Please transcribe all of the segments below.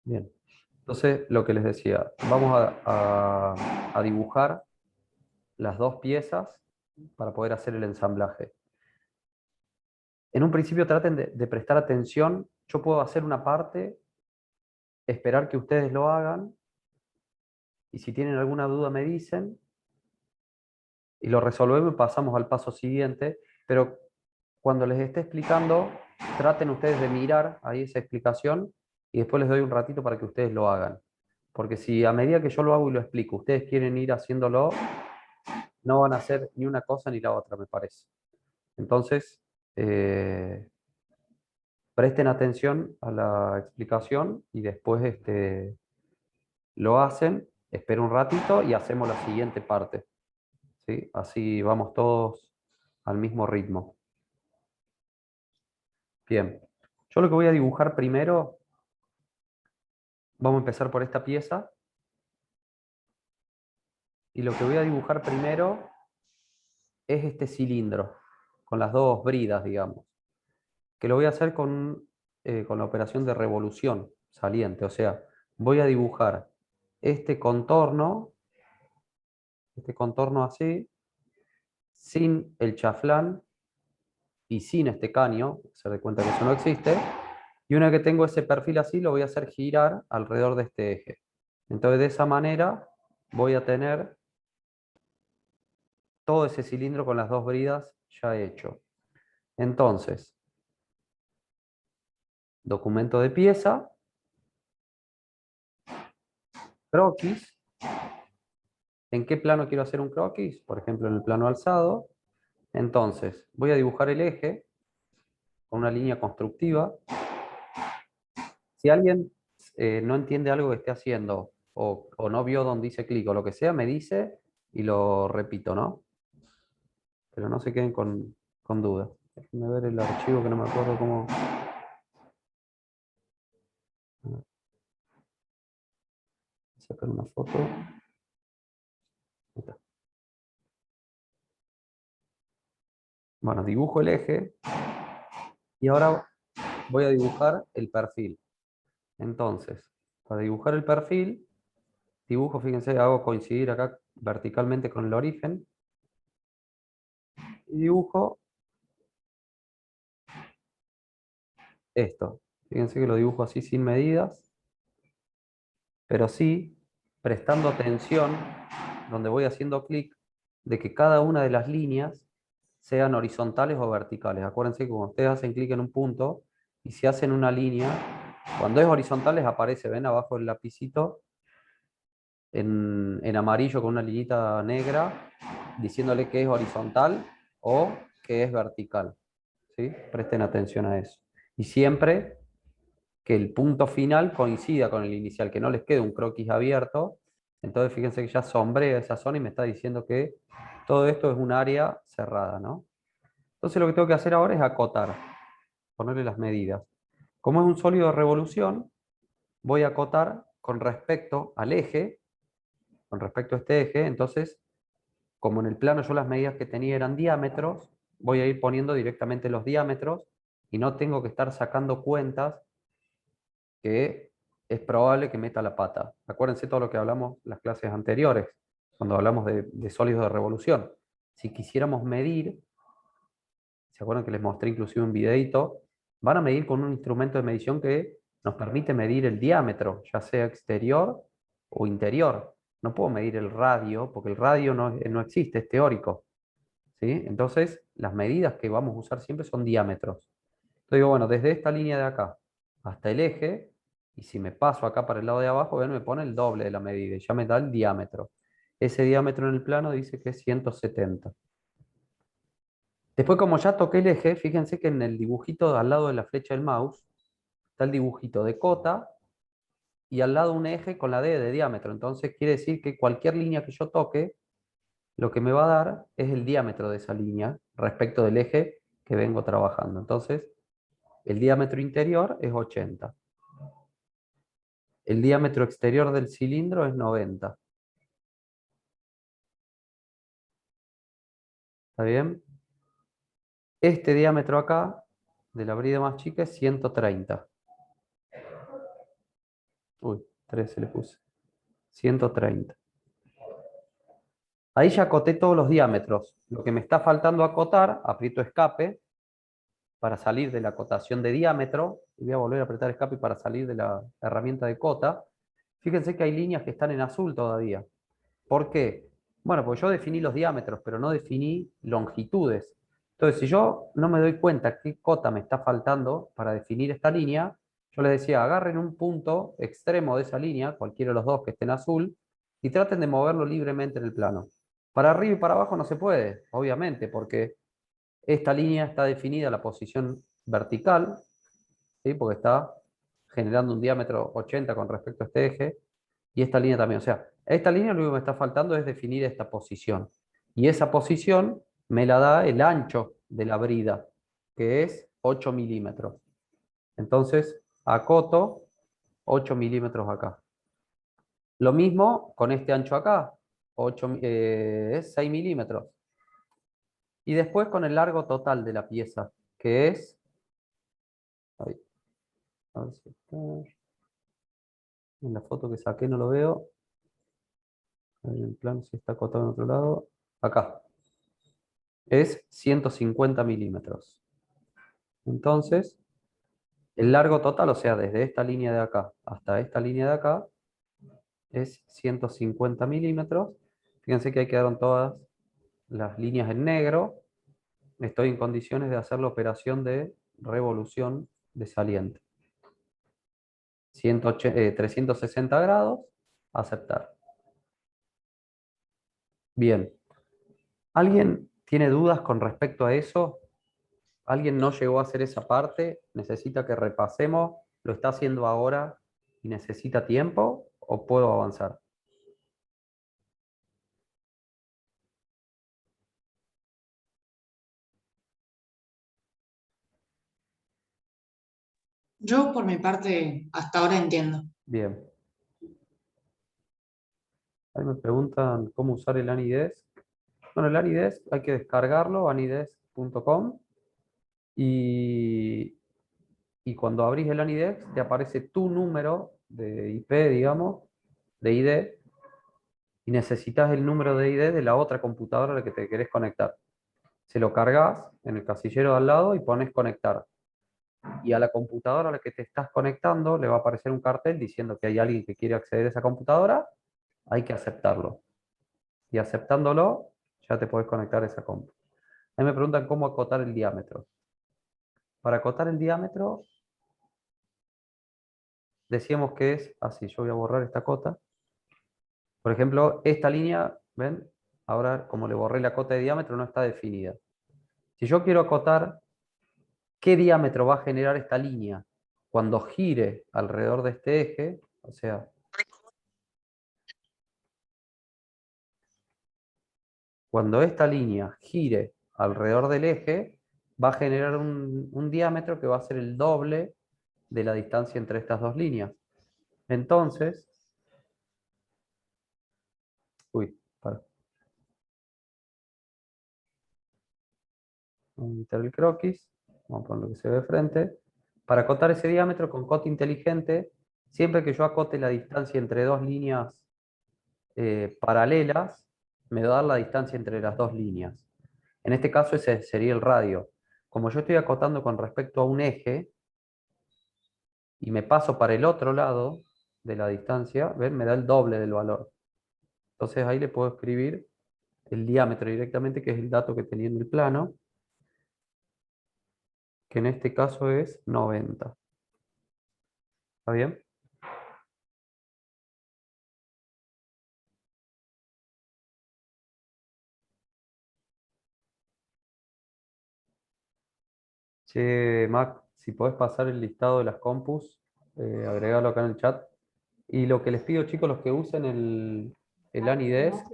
Bien. Entonces, lo que les decía, vamos a dibujar las dos piezas para poder hacer el ensamblaje. En un principio traten de prestar atención. Yo puedo hacer una parte, esperar que ustedes lo hagan, y si tienen alguna duda me dicen, y lo resolvemos y pasamos al paso siguiente, pero cuando les esté explicando, traten ustedes de mirar ahí esa explicación y después les doy un ratito para que ustedes lo hagan. Porque si a medida que yo lo hago y lo explico, ustedes quieren ir haciéndolo, no van a hacer ni una cosa ni la otra, me parece. Entonces, eh, presten atención a la explicación y después lo hacen, espero un ratito y hacemos la siguiente parte. ¿Sí? Así vamos todos al mismo ritmo. Bien, yo lo que voy a dibujar primero, vamos a empezar por esta pieza, y lo que voy a dibujar primero es este cilindro, con las dos bridas, digamos, que lo voy a hacer con la operación de revolución saliente, o sea, voy a dibujar este contorno así, sin el chaflán y sin este caño, se dé cuenta que eso no existe, y una vez que tengo ese perfil así, lo voy a hacer girar alrededor de este eje. Entonces, de esa manera voy a tener todo ese cilindro con las dos bridas ya hecho. Entonces, documento de pieza, croquis. ¿En qué plano quiero hacer un croquis? Por ejemplo, en el plano alzado. Entonces, voy a dibujar el eje con una línea constructiva. Si alguien no entiende algo que esté haciendo o no vio dónde dice clic o lo que sea, me dice y lo repito, ¿no? Pero no se queden con dudas. Déjenme ver el archivo que no me acuerdo cómo. Sacar una foto. Ahí está. Bueno, dibujo el eje y ahora voy a dibujar el perfil. Entonces, para dibujar el perfil, dibujo, fíjense, hago coincidir acá verticalmente con el origen y dibujo esto. Fíjense que lo dibujo así sin medidas, pero sí prestando atención donde voy haciendo clic de que cada una de las líneas sean horizontales o verticales. Acuérdense que cuando ustedes hacen clic en un punto y si hacen una línea, cuando es horizontal les aparece, ven abajo el lapicito en amarillo con una linita negra diciéndole que es horizontal o que es vertical. ¿Sí? Presten atención a eso. Y siempre que el punto final coincida con el inicial, que no les quede un croquis abierto. Entonces fíjense que ya sombrea esa zona y me está diciendo que todo esto es un área cerrada, ¿no? Entonces lo que tengo que hacer ahora es acotar, ponerle las medidas. Como es un sólido de revolución, voy a acotar con respecto al eje, con respecto a este eje. Entonces, como en el plano yo las medidas que tenía eran diámetros, voy a ir poniendo directamente los diámetros y no tengo que estar sacando cuentas que es probable que meta la pata. Acuérdense todo lo que hablamos en las clases anteriores, cuando hablamos de sólidos de revolución. Si quisiéramos medir, ¿se acuerdan que les mostré inclusive un videito? Van a medir con un instrumento de medición que nos permite medir el diámetro, ya sea exterior o interior. No puedo medir el radio, porque el radio no existe, es teórico. ¿Sí? Entonces, las medidas que vamos a usar siempre son diámetros. Entonces digo, bueno, desde esta línea de acá hasta el eje, y si me paso acá para el lado de abajo, ven, me pone el doble de la medida y ya me da el diámetro. Ese diámetro en el plano dice que es 170. Después, como ya toqué el eje, fíjense que en el dibujito al lado de la flecha del mouse está el dibujito de cota y al lado un eje con la D de diámetro. Entonces quiere decir que cualquier línea que yo toque, lo que me va a dar es el diámetro de esa línea respecto del eje que vengo trabajando. Entonces, el diámetro interior es 80. El diámetro exterior del cilindro es 90. ¿Está bien? Este diámetro acá, de la brida más chica, es 130. Uy, 13 le puse. 130. Ahí ya acoté todos los diámetros. Lo que me está faltando acotar, aprieto escape para salir de la acotación de diámetro. Y voy a volver a apretar escape para salir de la herramienta de cota. Fíjense que hay líneas que están en azul todavía. ¿Por qué? Bueno, porque yo definí los diámetros, pero no definí longitudes. Entonces, si yo no me doy cuenta qué cota me está faltando para definir esta línea, yo les decía, agarren un punto extremo de esa línea, cualquiera de los dos que estén azul, y traten de moverlo libremente en el plano. Para arriba y para abajo no se puede, obviamente, porque esta línea está definida la posición vertical, ¿sí? Porque está generando un diámetro 80 con respecto a este eje, y esta línea también. O sea, a esta línea lo único que me está faltando es definir esta posición. Y esa posición me la da el ancho de la brida, que es 8 milímetros. Entonces, acoto 8 milímetros acá. Lo mismo con este ancho acá, es 6 milímetros. Y después con el largo total de la pieza, que es... Ahí, a ver si está, en la foto que saqué no lo veo. En el plano si está acotado en otro lado. Acá. Es 150 milímetros. Entonces, el largo total, o sea, desde esta línea de acá hasta esta línea de acá, es 150 milímetros. Fíjense que ahí quedaron todas las líneas en negro. Estoy en condiciones de hacer la operación de revolución de saliente. 360 grados, aceptar. Bien. ¿Alguien tiene dudas con respecto a eso? ¿Alguien no llegó a hacer esa parte? ¿Necesita que repasemos? ¿Lo está haciendo ahora y necesita tiempo? ¿O puedo avanzar? Yo, por mi parte, hasta ahora entiendo. Bien. Ahí me preguntan cómo usar el Anidesk. Bueno, el Anidesk hay que descargarlo, anidesk.com. Y, y cuando abrís el Anidesk te aparece tu número de IP, digamos, de ID, y necesitas el número de ID de la otra computadora a la que te querés conectar. Se lo cargas en el casillero de al lado y pones conectar. Y a la computadora a la que te estás conectando le va a aparecer un cartel diciendo que hay alguien que quiere acceder a esa computadora, hay que aceptarlo. Y aceptándolo, ya te podés conectar a esa compu. A mí me preguntan cómo acotar el diámetro. Para acotar el diámetro, decíamos que es así. Yo voy a borrar esta cota. Por ejemplo, esta línea, ¿ven? Ahora, como le borré la cota de diámetro, no está definida. Si yo quiero acotar qué diámetro va a generar esta línea cuando gire alrededor de este eje, o sea, cuando esta línea gire alrededor del eje, va a generar un diámetro que va a ser el doble de la distancia entre estas dos líneas. Entonces, uy, para. Vamos a quitar el croquis, vamos a poner lo que se ve de frente. Para acotar ese diámetro con cota inteligente, siempre que yo acote la distancia entre dos líneas paralelas, me va a dar la distancia entre las dos líneas. En este caso ese sería el radio. Como yo estoy acotando con respecto a un eje y me paso para el otro lado de la distancia, ¿ven? Me da el doble del valor. Entonces ahí le puedo escribir el diámetro directamente, que es el dato que tenía en el plano, que en este caso es 90. ¿Está bien? Che, Mac, si podés pasar el listado de las compus, agregalo acá en el chat. Y lo que les pido, chicos, los que usen el Anidesk,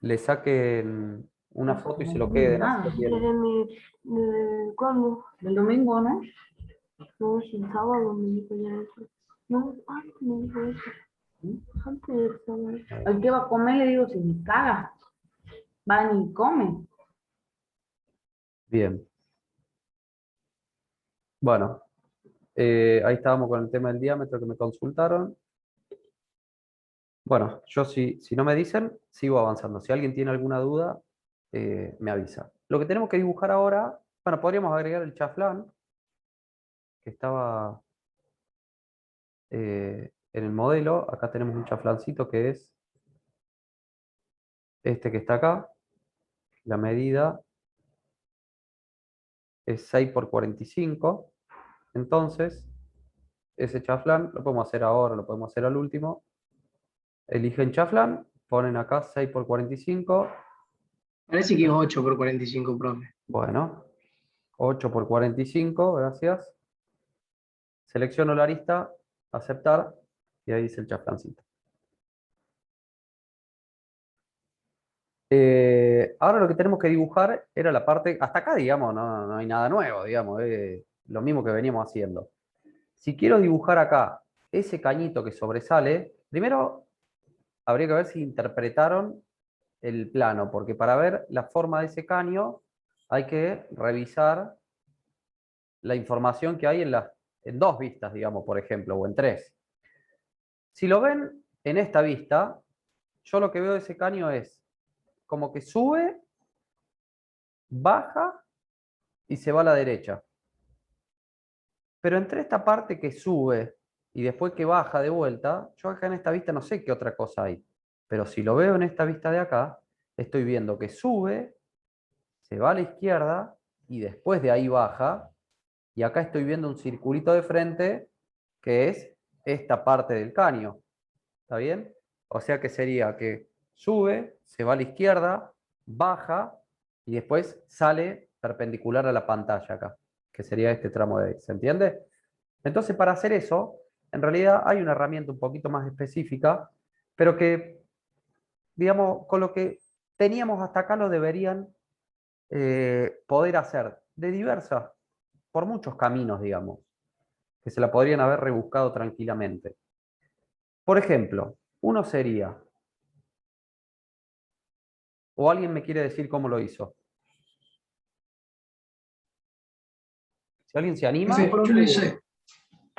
le saquen una foto y se lo queden, así lo tienen. ¿Cuándo? El domingo, ¿no? No, es el sábado, me dijo ya eso. No, antes me dijo eso. Antes del sábado. ¿Al qué va a comer? Le digo, se me caga. Va ni come. Bien. Bueno, Ahí estábamos con el tema del diámetro que me consultaron. Bueno, yo si no me dicen, sigo avanzando. Si alguien tiene alguna duda, me avisa. Lo que tenemos que dibujar ahora, bueno, podríamos agregar el chaflán, que estaba en el modelo. Acá tenemos un chaflancito que es este que está acá. La medida es 6 por 45. Entonces, ese chaflán lo podemos hacer ahora, lo podemos hacer al último. Eligen chaflán, ponen acá 6 por 45. Parece que es 8 por 45, profe. Bueno, 8 por 45, gracias. Selecciono la arista, aceptar, y ahí dice el chaflancito. Ahora lo que tenemos que dibujar era la parte, hasta acá, digamos, no hay nada nuevo, digamos, lo mismo que veníamos haciendo. Si quiero dibujar acá ese cañito que sobresale, primero habría que ver si interpretaron el plano, porque para ver la forma de ese caño hay que revisar la información que hay en dos vistas, digamos, por ejemplo, o en tres. Si lo ven en esta vista, yo lo que veo de ese caño es como que sube, baja y se va a la derecha. Pero entre esta parte que sube y después que baja de vuelta, yo acá en esta vista no sé qué otra cosa hay. Pero si lo veo en esta vista de acá, estoy viendo que sube, se va a la izquierda y después de ahí baja. Y acá estoy viendo un circulito de frente que es esta parte del caño. ¿Está bien? O sea que sería que sube, se va a la izquierda, baja y después sale perpendicular a la pantalla acá, que sería este tramo de ahí. ¿Se entiende? Entonces, para hacer eso, en realidad hay una herramienta un poquito más específica, pero que, digamos, con lo que teníamos hasta acá lo deberían poder hacer de diversas, por muchos caminos, digamos, que se la podrían haber rebuscado tranquilamente. Por ejemplo, uno sería, o alguien me quiere decir cómo lo hizo. Si alguien se anima, Profe,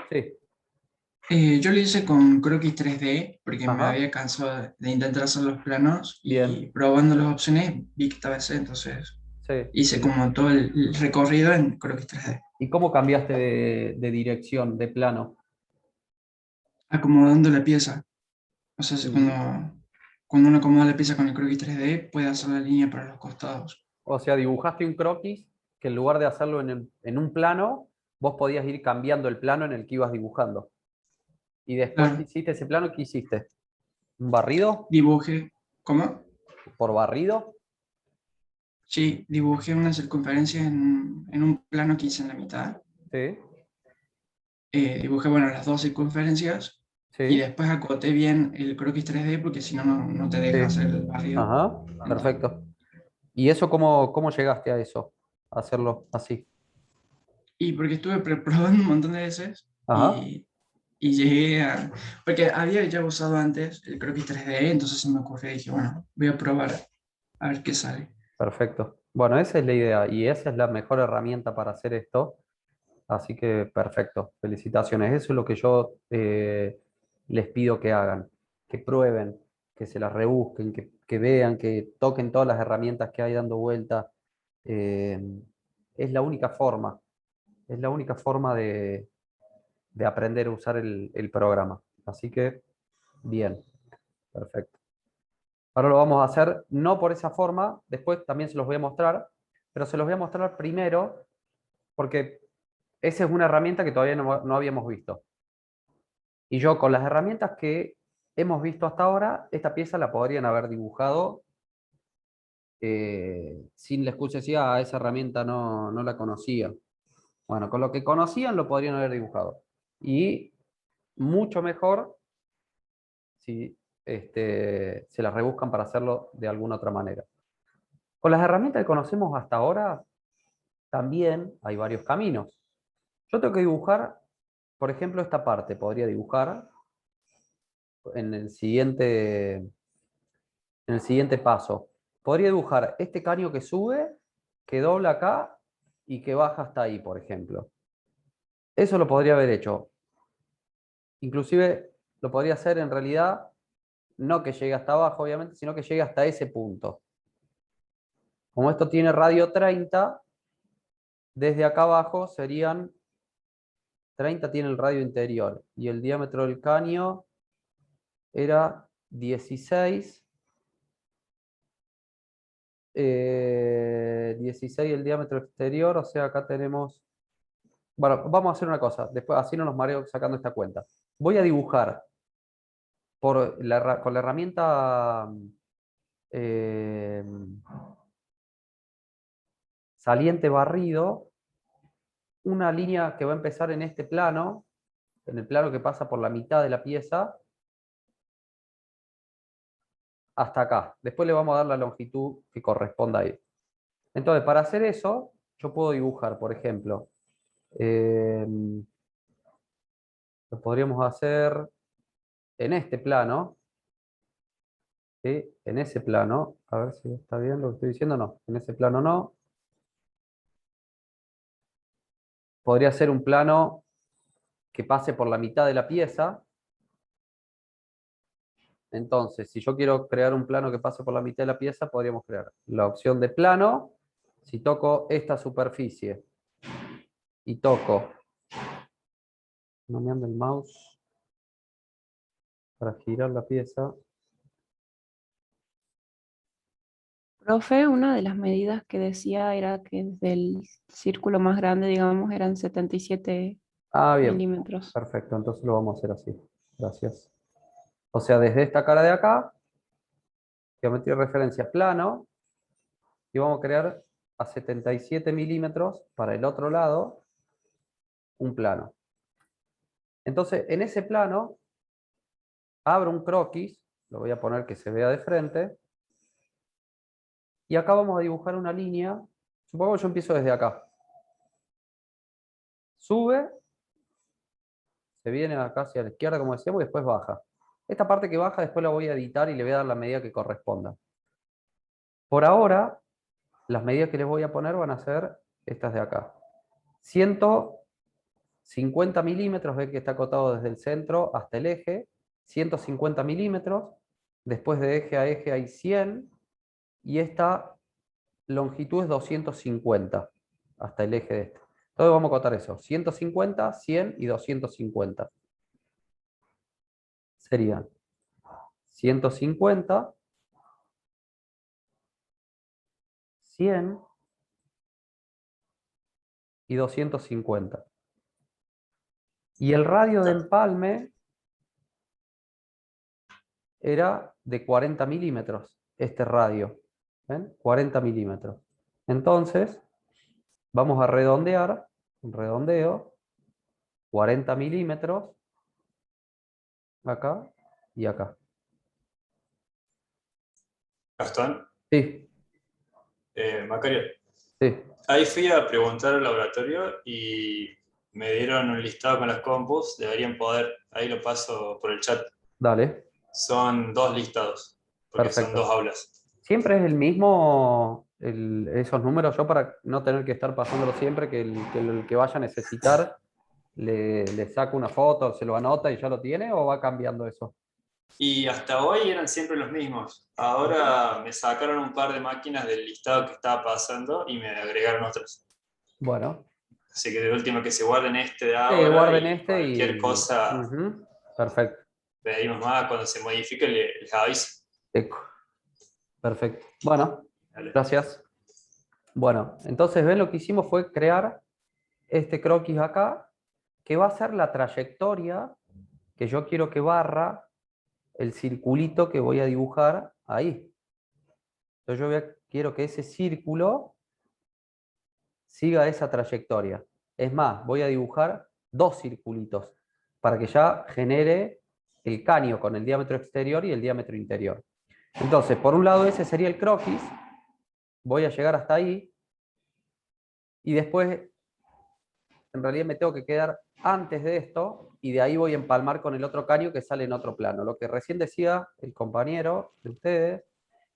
sí. yo lo hice con croquis 3D porque me Ajá, había cansado de intentar hacer los planos y bien, probando las opciones vi que estaba ese, entonces sí. hice como todo el recorrido en croquis 3D, ¿Y cómo cambiaste de dirección, de plano? acomodando la pieza. O sea, Ujú. cuando uno acomoda la pieza con el croquis 3D puede hacer la línea para los costados. O sea, dibujaste un croquis que en lugar de hacerlo en un plano, vos podías ir cambiando el plano en el que ibas dibujando. Y después que Claro, hiciste ese plano, ¿qué hiciste? ¿Un barrido? dibujé, ¿cómo? ¿Por barrido? Sí, dibujé una circunferencia en un plano que hice en la mitad. Sí, Dibujé, bueno, las dos circunferencias y sí, después acoté bien el croquis 3D porque si no, no te deja sí. hacer el barrido. Ajá, perfecto. ¿Y eso cómo llegaste a eso? A hacerlo así. Y porque estuve probando un montón de veces Ajá, y llegué a... Porque había ya usado antes el croquis 3D, entonces se me ocurrió y dije, bueno, voy a probar a ver qué sale. perfecto. Bueno, esa es la idea y esa es la mejor herramienta para hacer esto. Así que perfecto, felicitaciones. Eso es lo que yo les pido que hagan, que prueben, que se las rebusquen, que vean, que toquen todas las herramientas que hay dando vuelta. Eh, es es la única forma de aprender a usar el programa. Así que, bien, perfecto. Ahora lo vamos a hacer no por esa forma, después también se los voy a mostrar, pero se los voy a mostrar primero porque esa es una herramienta que todavía no habíamos visto. Y yo con las herramientas que hemos visto hasta ahora, esta pieza la podrían haber dibujado sin la excusa decir, ah, esa herramienta no la conocía. Bueno, con lo que conocían lo podrían haber dibujado. Y mucho mejor si se las rebuscan para hacerlo de alguna otra manera. Con las herramientas que conocemos hasta ahora, también hay varios caminos. Yo tengo que dibujar, por ejemplo, esta parte. Podría dibujar en el siguiente paso. Podría dibujar este caño que sube, que dobla acá y que baja hasta ahí, por ejemplo. Eso lo podría haber hecho. Inclusive lo podría hacer en realidad, no que llegue hasta abajo, obviamente, sino que llegue hasta ese punto. Como esto tiene radio 30, desde acá abajo serían 30 tiene el radio interior y el diámetro del caño era 16. 16 el diámetro exterior, o sea, acá tenemos... Bueno, vamos a hacer una cosa, después así no nos mareo sacando esta cuenta. Voy a dibujar con la herramienta eh, saliente barrido, una línea que va a empezar en este plano, en el plano que pasa por la mitad de la pieza, hasta acá. Después le vamos a dar la longitud que corresponda ahí. Entonces, para hacer eso, yo puedo dibujar, por ejemplo, lo podríamos hacer en este plano, ¿sí? En ese plano, a ver si está bien lo que estoy diciendo, no, en ese plano no. Podría ser un plano que pase por la mitad de la pieza. Entonces, si yo quiero crear un plano que pase por la mitad de la pieza, podríamos crear la opción de plano. Si toco esta superficie y toco, no me anda el mouse para girar la pieza. Profe, una de las medidas que decía era que desde el círculo más grande, digamos, eran 77 Ah, bien, milímetros. perfecto, entonces lo vamos a hacer así. Gracias. O sea, desde esta cara de acá, geometría de referencia plano, y vamos a crear a 77 milímetros para el otro lado un plano. Entonces, en ese plano, abro un croquis, lo voy a poner que se vea de frente, y acá vamos a dibujar una línea. Supongo que yo empiezo desde acá. Sube, se viene acá hacia la izquierda, como decíamos, y después baja. Esta parte que baja después la voy a editar y le voy a dar la medida que corresponda. Por ahora, las medidas que les voy a poner van a ser estas de acá. 150 milímetros, ve que está acotado desde el centro hasta el eje. 150 milímetros. Después de eje a eje hay 100. Y esta longitud es 250 hasta el eje de este. Entonces vamos a acotar eso. 150, 100 y 250. Serían 150, 100 y 250. Y el radio de empalme era de 40 milímetros, este radio. ¿Ven? 40 milímetros. Entonces, vamos a redondear, un redondeo, 40 milímetros, acá y acá. Gastón, Sí, Macario, sí, ahí fui a preguntar al laboratorio y me dieron un listado con las compus, deberían poder, ahí lo paso por el chat. dale, Son 2 listados, porque son perfecto. 2 aulas. Siempre es el mismo, esos números, yo para no tener que estar pasándolo siempre, que el que vaya a necesitar le saco una foto, se lo anota y ya lo tiene, o va cambiando eso. Y hasta hoy eran siempre los mismos. Ahora me sacaron un par de máquinas del listado que estaba pasando y me agregaron otras. Bueno, Así que de último que se guarden este de ahora guarden y este cualquier y... cosa Ujú, perfecto. pedimos más. Cuando se modifique les aviso. Eco. Perfecto. Bueno, Dale. gracias. Bueno, entonces ven lo que hicimos fue crear este croquis acá, que va a ser la trayectoria que yo quiero que barra el circulito que voy a dibujar ahí. Entonces yo quiero que ese círculo siga esa trayectoria. Es más, voy a dibujar 2 circulitos para que ya genere el caño con el diámetro exterior y el diámetro interior. Entonces, por un lado ese sería el croquis, voy a llegar hasta ahí, y después en realidad me tengo que quedar antes de esto, y de ahí voy a empalmar con el otro caño que sale en otro plano. Lo que recién decía el compañero de ustedes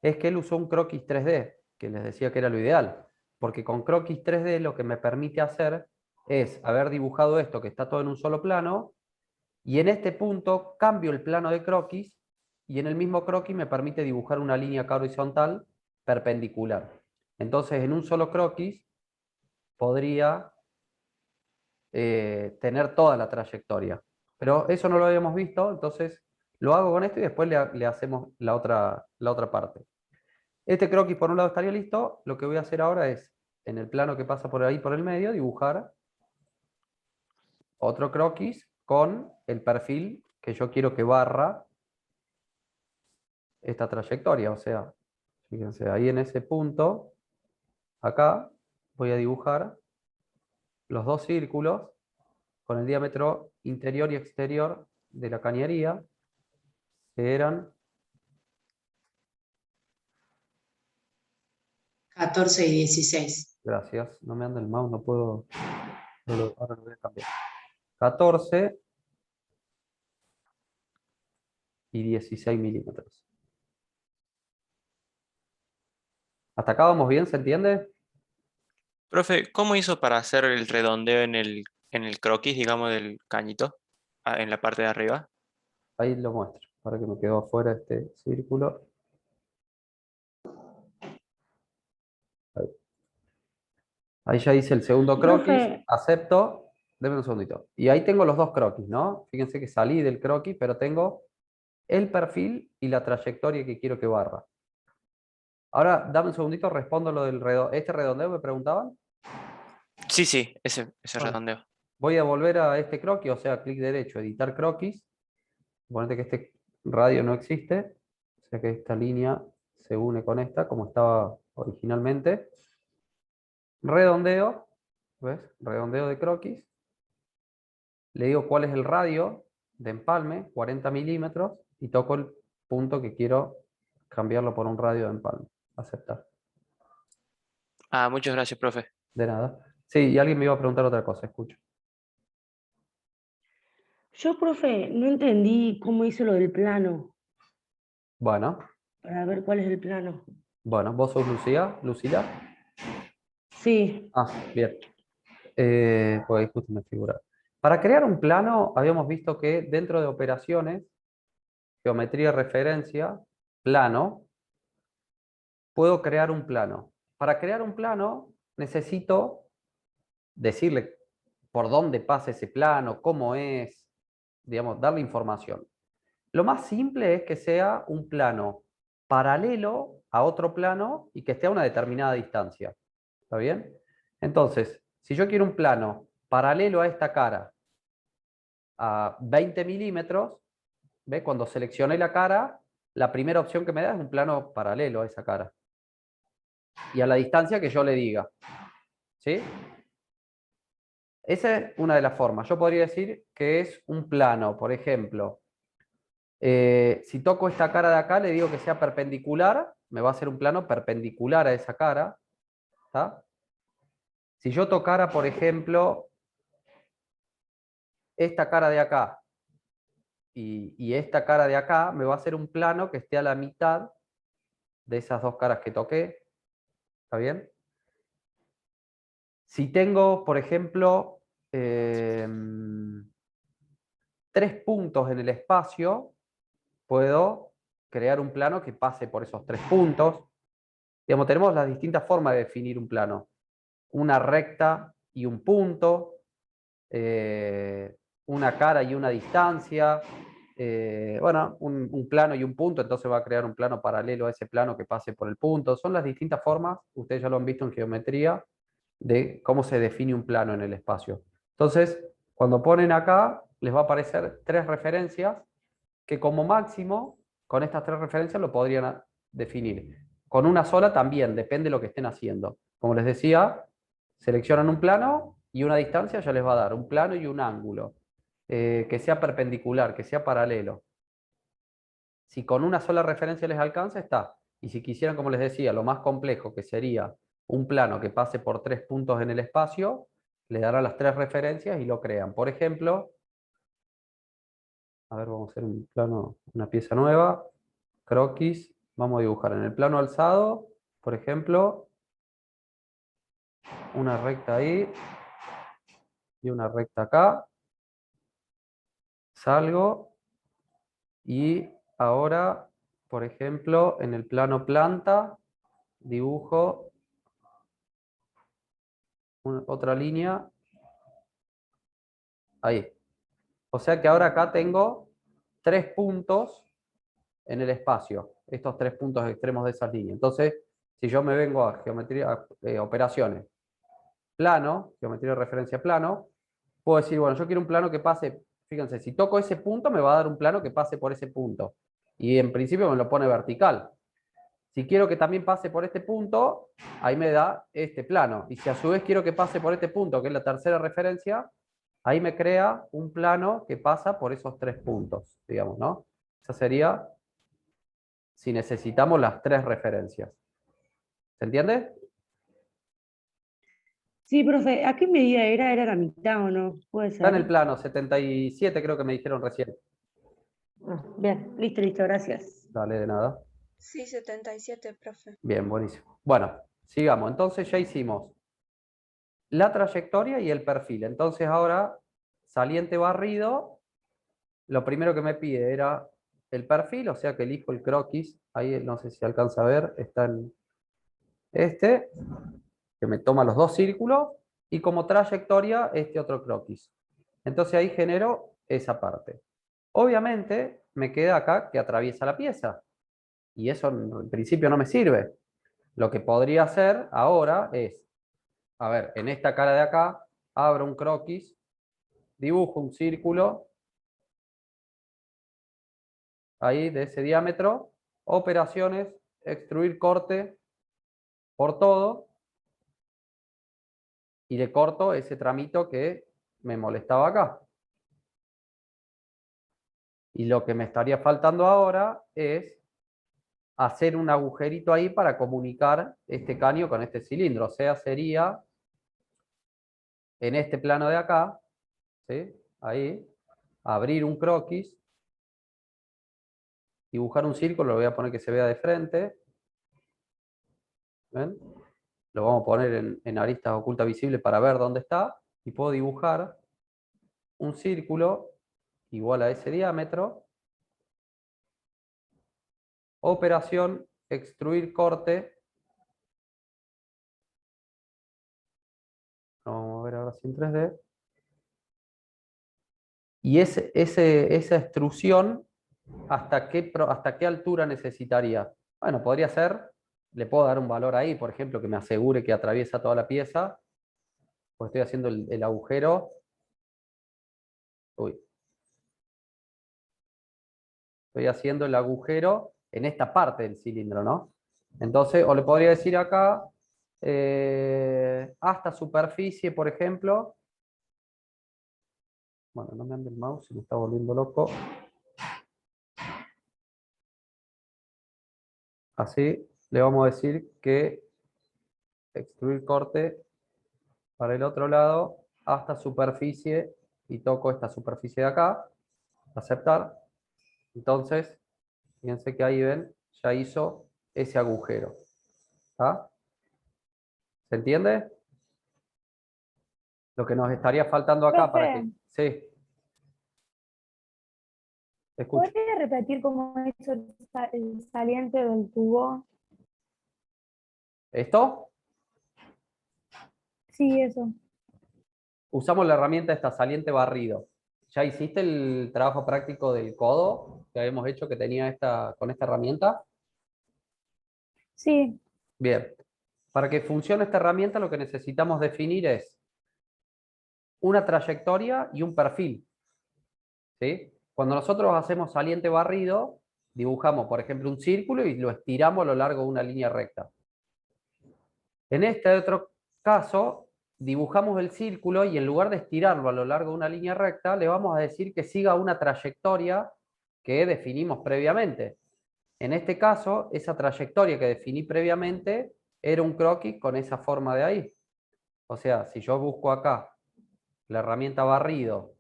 es que él usó un croquis 3D, que les decía que era lo ideal, porque con croquis 3D lo que me permite hacer es haber dibujado esto que está todo en un solo plano, y en este punto cambio el plano de croquis, y en el mismo croquis me permite dibujar una línea acá horizontal perpendicular. Entonces, en un solo croquis podría tener toda la trayectoria. Pero eso no lo habíamos visto, entonces lo hago con esto y después le hacemos la otra parte. Este croquis por un lado estaría listo. Lo que voy a hacer ahora es, en el plano que pasa por ahí por el medio, dibujar otro croquis con el perfil que yo quiero que barra esta trayectoria. O sea, fíjense, ahí en ese punto, acá, voy a dibujar los dos círculos con el diámetro interior y exterior de la cañería, que eran 14 y 16. Gracias, no me anda el mouse, no puedo. Ahora lo voy a cambiar. 14 y 16 milímetros. ¿Hasta acá vamos bien? ¿Se entiende? Profe, ¿cómo hizo para hacer el redondeo en el croquis, digamos, del cañito, en la parte de arriba? Ahí lo muestro. Ahora que me quedó afuera este círculo. Ahí. Ahí ya hice el segundo croquis. Profe, Acepto. Deme un segundito. Y ahí tengo los dos croquis, ¿no? Fíjense que salí del croquis, pero tengo el perfil y la trayectoria que quiero que barra. Ahora, dame un segundito, respondo lo del redondeo. ¿Este redondeo me preguntaban? Sí, sí, ese Bueno, redondeo. voy a volver a este croquis, o sea, clic derecho, editar croquis. Suponete que este radio no existe, o sea que esta línea se une con esta, como estaba originalmente. Redondeo, ¿ves? Redondeo de croquis. Le digo cuál es el radio de empalme, 40 milímetros, y toco el punto que quiero cambiarlo por un radio de empalme. Aceptar. Ah, muchas gracias, profe. De nada. Sí, y alguien me iba a preguntar otra cosa, escucho. Yo, profe, no entendí cómo hizo lo del plano, Bueno, para ver cuál es el plano. bueno, ¿vos sos Lucía? ¿Lucila? Sí, Ah, bien. Pues ahí justo me figura. Para crear un plano, habíamos visto que dentro de operaciones, geometría de referencia, plano, puedo crear un plano. Para crear un plano, necesito decirle por dónde pasa ese plano, cómo es, digamos, darle información. Lo más simple es que sea un plano paralelo a otro plano y que esté a una determinada distancia. ¿Está bien? Entonces, si yo quiero un plano paralelo a esta cara a 20 milímetros, ¿ve? Cuando seleccioné la cara, la primera opción que me da es un plano paralelo a esa cara. Y a la distancia que yo le diga. ¿Sí? Esa es una de las formas. Yo podría decir que es un plano, por ejemplo. Si toco esta cara de acá, le digo que sea perpendicular, me va a hacer un plano perpendicular a esa cara. ¿Está? Si yo tocara, por ejemplo, esta cara de acá y esta cara de acá, me va a hacer un plano que esté a la mitad de esas dos caras que toqué. ¿Está bien? Si tengo, por ejemplo, 3 puntos en el espacio, puedo crear un plano que pase por esos 3 puntos. Digamos, tenemos las distintas formas de definir un plano. Una recta y un punto, una cara y una distancia, bueno, un plano y un punto, entonces va a crear un plano paralelo a ese plano que pase por el punto. Son las distintas formas, ustedes ya lo han visto en geometría, de cómo se define un plano en el espacio. Entonces, cuando ponen acá, les va a aparecer 3 referencias que como máximo, con estas 3 referencias lo podrían definir. Con una sola también, depende de lo que estén haciendo. Como les decía, seleccionan un plano y una distancia ya les va a dar un plano y un ángulo. Que sea perpendicular, que sea paralelo. Si con una sola referencia les alcanza, está. Y si quisieran, como les decía, lo más complejo, que sería un plano que pase por 3 puntos en el espacio, le dará las 3 referencias y lo crean. Por ejemplo, a ver, vamos a hacer un plano, una pieza nueva, croquis, vamos a dibujar en el plano alzado, por ejemplo, una recta ahí, y una recta acá. Salgo y ahora, por ejemplo, en el plano planta, dibujo otra línea. Ahí. O sea que ahora acá tengo 3 puntos en el espacio, estos 3 puntos extremos de esas líneas. Entonces, si yo me vengo a geometría, operaciones, plano, geometría de referencia plano, puedo decir, bueno, yo quiero un plano que pase, fíjense, si toco ese punto me va a dar un plano que pase por ese punto. Y en principio me lo pone vertical. Si quiero que también pase por este punto, ahí me da este plano. Y si a su vez quiero que pase por este punto, que es la tercera referencia, ahí me crea un plano que pasa por esos 3 puntos, digamos, ¿no? Esa sería si necesitamos las 3 referencias. ¿Se entiende? Sí, profe, ¿a qué medida era? ¿Era la mitad o no? Puede Está en el ser. plano 77, creo que me dijeron recién. Ah, bien, listo, gracias. Dale, de nada. Sí, 77, profe. Bien, buenísimo. Bueno, sigamos. Entonces ya hicimos la trayectoria y el perfil. Entonces ahora, saliente barrido, lo primero que me pide era el perfil, o sea que elijo el croquis. Ahí no sé si alcanza a ver, está en este, que me toma los 2 círculos, y como trayectoria este otro croquis. Entonces ahí genero esa parte. Obviamente me queda acá que atraviesa la pieza, y eso en principio no me sirve. Lo que podría hacer ahora es, a ver, en esta cara de acá, abro un croquis, dibujo un círculo, ahí de ese diámetro, operaciones, extruir corte por todo, y le corto ese tramito que me molestaba acá. Y lo que me estaría faltando ahora es hacer un agujerito ahí para comunicar este caño con este cilindro. O sea, sería en este plano de acá, ¿sí? Ahí, abrir un croquis, dibujar un círculo, lo voy a poner que se vea de frente. ¿Ven? Lo vamos a poner en aristas ocultas visibles para ver dónde está. Y puedo dibujar un círculo igual a ese diámetro. Operación, extruir corte. Vamos a ver ahora sí en 3D. Y esa extrusión, ¿hasta qué altura necesitaría? Bueno, podría ser, le puedo dar un valor ahí, por ejemplo, que me asegure que atraviesa toda la pieza. Pues estoy haciendo el agujero. Uy. Estoy haciendo el agujero en esta parte del cilindro, ¿no? Entonces, o le podría decir acá, hasta superficie, por ejemplo. Bueno, no me ande el mouse, se me está volviendo loco. Así le vamos a decir que extruir corte para el otro lado hasta superficie y toco esta superficie de acá. Aceptar. Entonces, fíjense que ahí ven, ya hizo ese agujero. ¿Está? ¿Se entiende? Lo que nos estaría faltando acá para que... Profe, Sí, escucho. ¿podría repetir cómo hizo el saliente del tubo? ¿Esto? Sí, eso. Usamos la herramienta esta, saliente barrido. ¿Ya hiciste el trabajo práctico del codo que habíamos hecho que tenía con esta herramienta? Sí, Bien. Para que funcione esta herramienta lo que necesitamos definir es una trayectoria y un perfil. ¿Sí? Cuando nosotros hacemos saliente barrido, dibujamos, por ejemplo, un círculo y lo estiramos a lo largo de una línea recta. En este otro caso, dibujamos el círculo y en lugar de estirarlo a lo largo de una línea recta, le vamos a decir que siga una trayectoria que definimos previamente. En este caso, esa trayectoria que definí previamente era un croquis con esa forma de ahí. O sea, si yo busco acá la herramienta barrido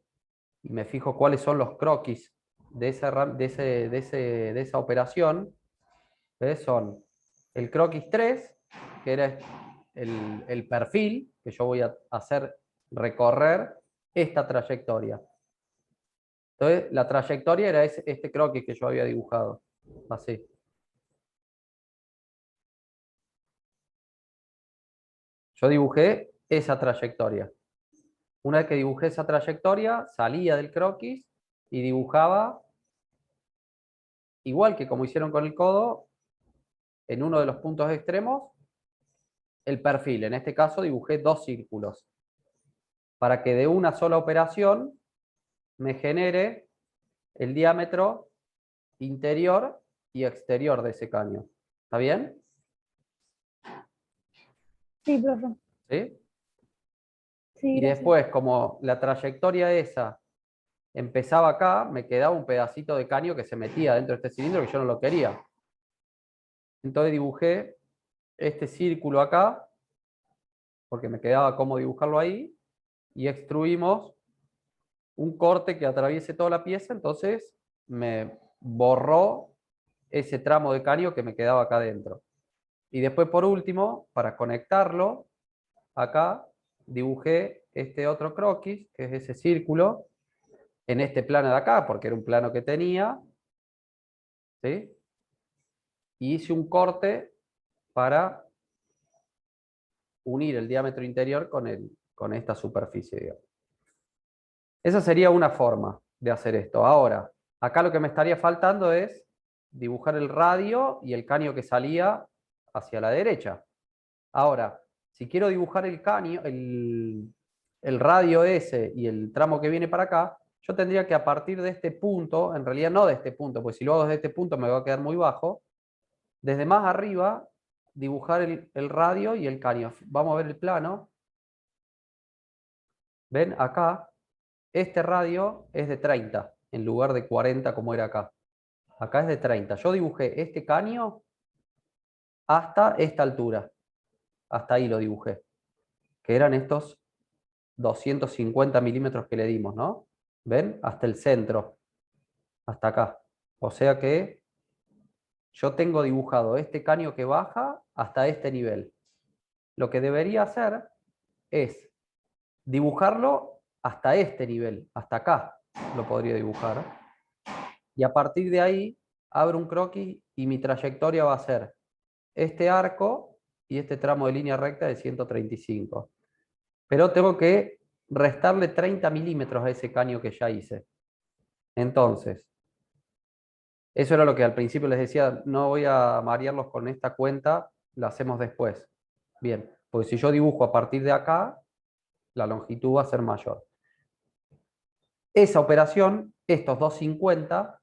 y me fijo cuáles son los croquis de esa operación, ¿ves? Son el croquis 3, que era el perfil, que yo voy a hacer recorrer esta trayectoria. Entonces, la trayectoria era este croquis que yo había dibujado. Así. Yo dibujé esa trayectoria. Una vez que dibujé esa trayectoria, salía del croquis y dibujaba, igual que como hicieron con el codo, en uno de los puntos extremos, el perfil. En este caso dibujé 2 círculos. Para que de una sola operación me genere el diámetro interior y exterior de ese caño. ¿Está bien? Sí, profe. ¿Sí? Sí, Y gracias. después, como la trayectoria esa empezaba acá, me quedaba un pedacito de caño que se metía dentro de este cilindro que yo no lo quería. Entonces dibujé este círculo acá, porque me quedaba cómodo dibujarlo ahí, y extruimos un corte que atraviese toda la pieza, entonces me borró ese tramo de caño que me quedaba acá adentro. Y después, por último, para conectarlo, acá dibujé este otro croquis, que es ese círculo, en este plano de acá, porque era un plano que tenía, ¿sí? Y hice un corte para unir el diámetro interior con esta superficie, digamos. Esa sería una forma de hacer esto. Ahora, acá lo que me estaría faltando es dibujar el radio y el caño que salía hacia la derecha. Ahora, si quiero dibujar el caño, el radio ese y el tramo que viene para acá, yo tendría que a partir de este punto, en realidad no de este punto, pues si lo hago desde este punto me va a quedar muy bajo, desde más arriba dibujar el radio y el caño. Vamos a ver el plano. ¿Ven? Acá, este radio es de 30, en lugar de 40 como era acá. Acá es de 30. Yo dibujé este caño hasta esta altura. Hasta ahí lo dibujé. Que eran estos 250 milímetros que le dimos, ¿no? ¿Ven? Hasta el centro. Hasta acá. O sea que yo tengo dibujado este caño que baja hasta este nivel. Lo que debería hacer es dibujarlo hasta este nivel, hasta acá lo podría dibujar. Y a partir de ahí abro un croquis y mi trayectoria va a ser este arco y este tramo de línea recta de 135. Pero tengo que restarle 30 milímetros a ese caño que ya hice. Entonces, eso era lo que al principio les decía, no voy a marearlos con esta cuenta, la hacemos después. Bien, porque si yo dibujo a partir de acá, la longitud va a ser mayor. Esa operación, estos 250,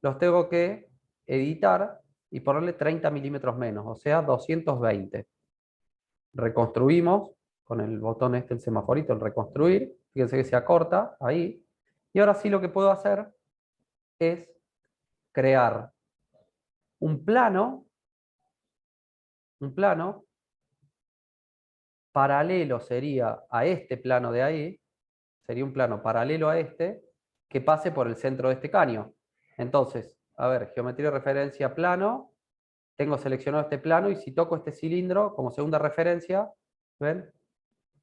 los tengo que editar y ponerle 30 milímetros menos, o sea, 220. Reconstruimos con el botón este, el semaforito, el reconstruir. Fíjense que se acorta ahí. Y ahora sí lo que puedo hacer es crear un plano paralelo sería a este plano de ahí, sería un plano paralelo a este, que pase por el centro de este caño. Entonces, a ver, geometría de referencia plano, tengo seleccionado este plano y si toco este cilindro como segunda referencia, ¿ven?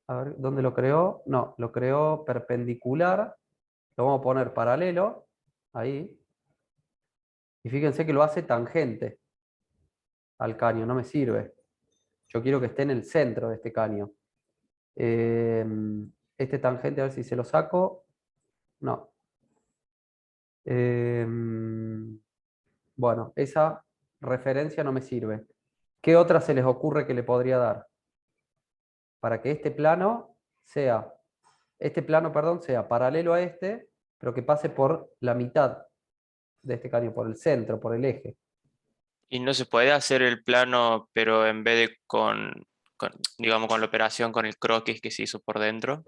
A ver, ¿dónde lo creó? No, lo creó perpendicular, lo vamos a poner paralelo, ahí, y fíjense que lo hace tangente al caño, no me sirve. Yo quiero que esté en el centro de este caño. Este tangente, a ver si se lo saco. No. Bueno, esa referencia no me sirve. ¿Qué otra se les ocurre que le podría dar? Para que este plano sea paralelo a este, pero que pase por la mitad de este caño, por el centro, por el eje. Y no se puede hacer el plano, pero en vez de digamos, con la operación con el croquis que se hizo por dentro.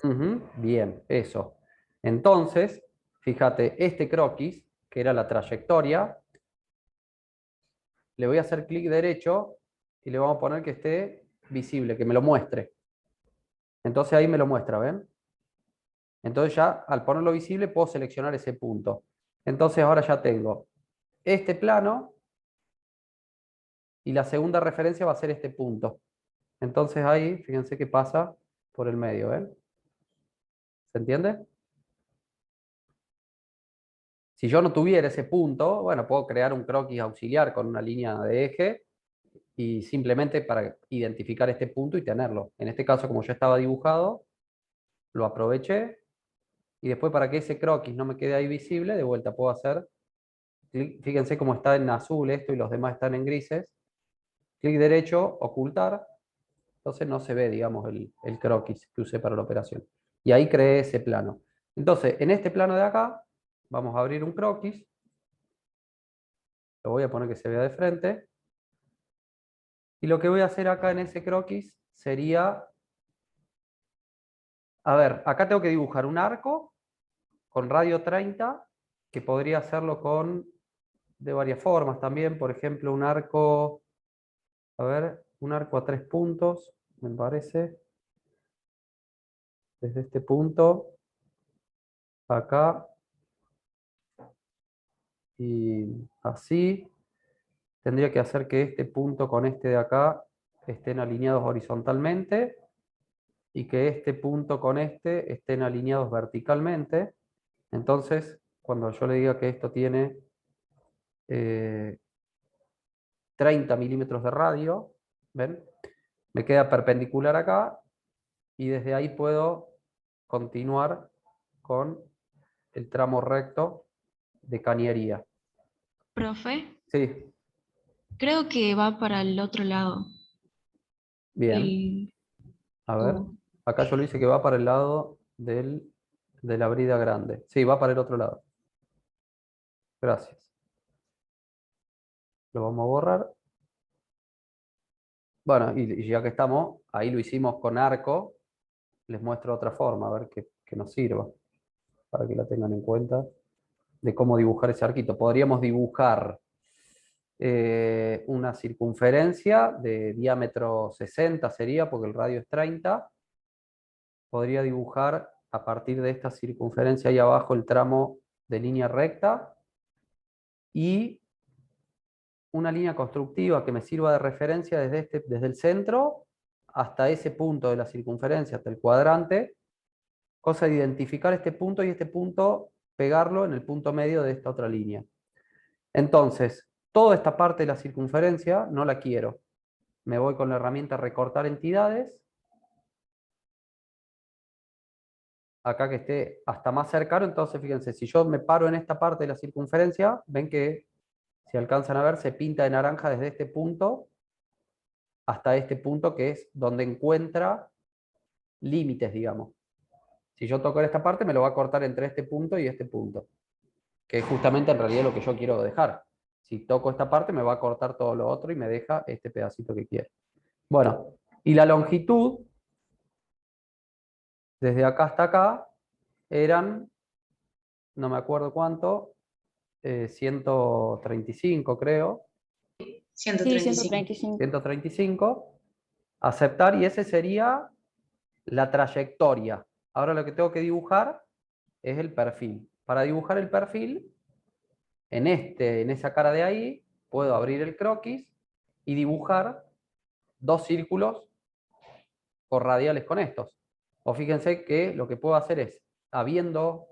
Bien, eso. Entonces, fíjate, este croquis, que era la trayectoria, le voy a hacer clic derecho y le vamos a poner que esté visible, que me lo muestre. Entonces ahí me lo muestra, ¿ven? Entonces ya al ponerlo visible puedo seleccionar ese punto. Entonces ahora ya tengo este plano y la segunda referencia va a ser este punto. Entonces ahí, fíjense que pasa por el medio, ¿ven? ¿Se entiende? Si yo no tuviera ese punto, bueno, puedo crear un croquis auxiliar con una línea de eje y simplemente para identificar este punto y tenerlo. En este caso, como ya estaba dibujado, lo aproveché y después para que ese croquis no me quede ahí visible, de vuelta puedo hacer, fíjense cómo está en azul esto y los demás están en grises, clic derecho, ocultar, entonces no se ve, digamos, el croquis que usé para la operación. Y ahí creé ese plano. Entonces, en este plano de acá, vamos a abrir un croquis, lo voy a poner que se vea de frente, y lo que voy a hacer acá en ese croquis sería, a ver, acá tengo que dibujar un arco con radio 30, que podría hacerlo de varias formas también, por ejemplo, un arco, a ver, un arco a 3 puntos, me parece, desde este punto, acá, y así, tendría que hacer que este punto con este de acá estén alineados horizontalmente, y que este punto con este estén alineados verticalmente. Entonces, cuando yo le diga que esto tiene 30 milímetros de radio, ¿ven? Me queda perpendicular acá y desde ahí puedo continuar con el tramo recto de cañería. Profe, Sí, creo que va para el otro lado. bien. El A ver, tubo. acá yo lo hice que va para el lado de la brida grande. Sí, va para el otro lado. Gracias. Lo vamos a borrar. Bueno, y ya que estamos, ahí lo hicimos con arco, les muestro otra forma, a ver que nos sirva, para que la tengan en cuenta, de cómo dibujar ese arquito. Podríamos dibujar una circunferencia de diámetro 60 sería, porque el radio es 30. Podría dibujar a partir de esta circunferencia ahí abajo el tramo de línea recta y una línea constructiva que me sirva de referencia desde el centro hasta ese punto de la circunferencia, hasta el cuadrante, cosa de identificar este punto y este punto pegarlo en el punto medio de esta otra línea. Entonces, toda esta parte de la circunferencia no la quiero. Me voy con la herramienta recortar entidades, acá que esté hasta más cercano, entonces fíjense, si yo me paro en esta parte de la circunferencia, ven que, si alcanzan a ver, se pinta de naranja desde este punto hasta este punto que es donde encuentra límites, digamos. Si yo toco en esta parte, me lo va a cortar entre este punto y este punto, que es justamente en realidad lo que yo quiero dejar. Si toco esta parte, me va a cortar todo lo otro y me deja este pedacito que quiero. Bueno, y la longitud, desde acá hasta acá, eran, no me acuerdo cuánto, 135 creo. Sí, 135. 135. 135. Aceptar, y ese sería la trayectoria. Ahora lo que tengo que dibujar es el perfil. Para dibujar el perfil, en esa cara de ahí, puedo abrir el croquis y dibujar dos círculos corradiales con estos. O fíjense que lo que puedo hacer es, habiendo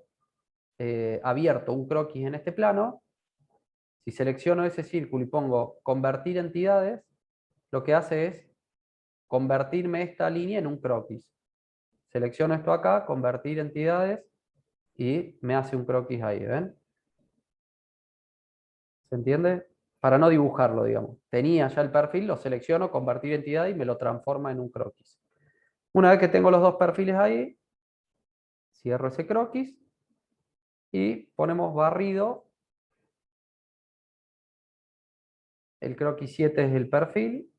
abierto un croquis en este plano, si selecciono ese círculo y pongo convertir entidades, lo que hace es convertirme esta línea en un croquis. Selecciono esto acá, convertir entidades, y me hace un croquis ahí, ¿ven? ¿Se entiende? Para no dibujarlo, digamos. Tenía ya el perfil, lo selecciono, convertir entidad y me lo transforma en un croquis. Una vez que tengo los dos perfiles ahí, cierro ese croquis y ponemos barrido. El croquis 7 es el perfil.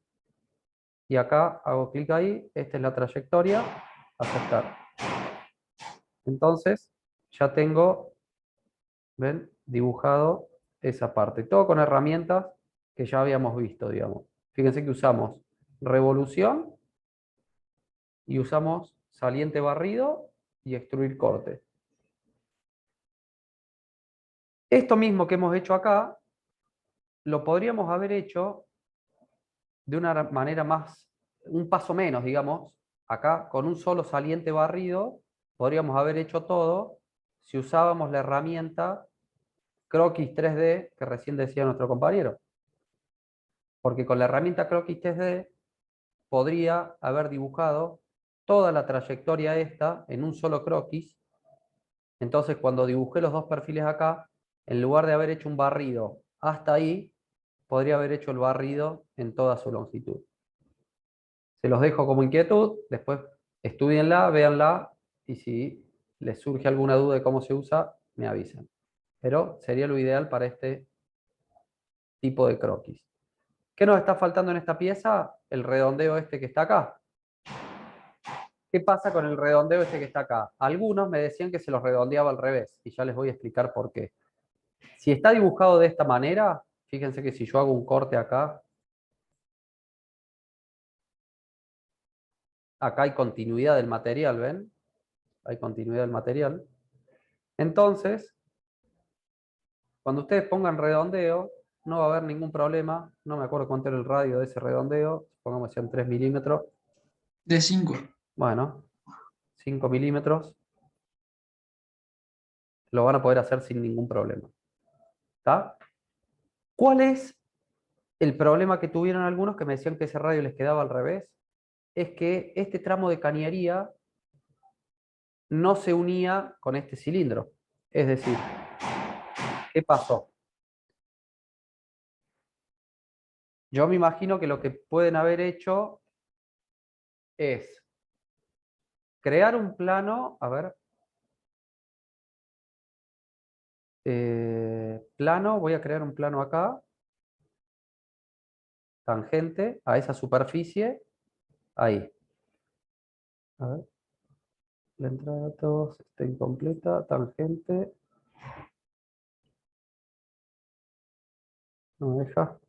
Y acá hago clic ahí, esta es la trayectoria, aceptar. Entonces, ya tengo, ¿ven? Dibujado esa parte. Todo con herramientas que ya habíamos visto, digamos. Fíjense que usamos revolución y usamos saliente barrido y extruir corte. Esto mismo que hemos hecho acá, lo podríamos haber hecho de una manera más, un paso menos, digamos, acá con un solo saliente barrido podríamos haber hecho todo si usábamos la herramienta croquis 3D que recién decía nuestro compañero. Porque con la herramienta croquis 3D podría haber dibujado toda la trayectoria esta en un solo croquis. Entonces, cuando dibujé los dos perfiles acá, en lugar de haber hecho un barrido hasta ahí, podría haber hecho el barrido en toda su longitud. Se los dejo como inquietud, después estudienla, véanla, y si les surge alguna duda de cómo se usa, me avisan. Pero sería lo ideal para este tipo de croquis. ¿Qué nos está faltando en esta pieza? El redondeo este que está acá. ¿Qué pasa con el redondeo este que está acá? Algunos me decían que se los redondeaba al revés, y ya les voy a explicar por qué. Si está dibujado de esta manera, fíjense que si yo hago un corte acá, acá hay continuidad del material, ¿ven? Hay continuidad del material. Entonces, cuando ustedes pongan redondeo, no va a haber ningún problema. No me acuerdo cuánto era el radio de ese redondeo. Supongamos que sean 3 milímetros. De 5. Bueno, 5 milímetros. Lo van a poder hacer sin ningún problema. ¿Está? ¿Cuál es el problema que tuvieron algunos que me decían que ese radio les quedaba al revés? Es que este tramo de cañería no se unía con este cilindro. Es decir, ¿qué pasó? Yo me imagino que lo que pueden haber hecho es crear un plano, a ver, plano, voy a crear un plano acá, tangente a esa superficie, ahí. A ver, la entrada de datos está incompleta, tangente. No me deja.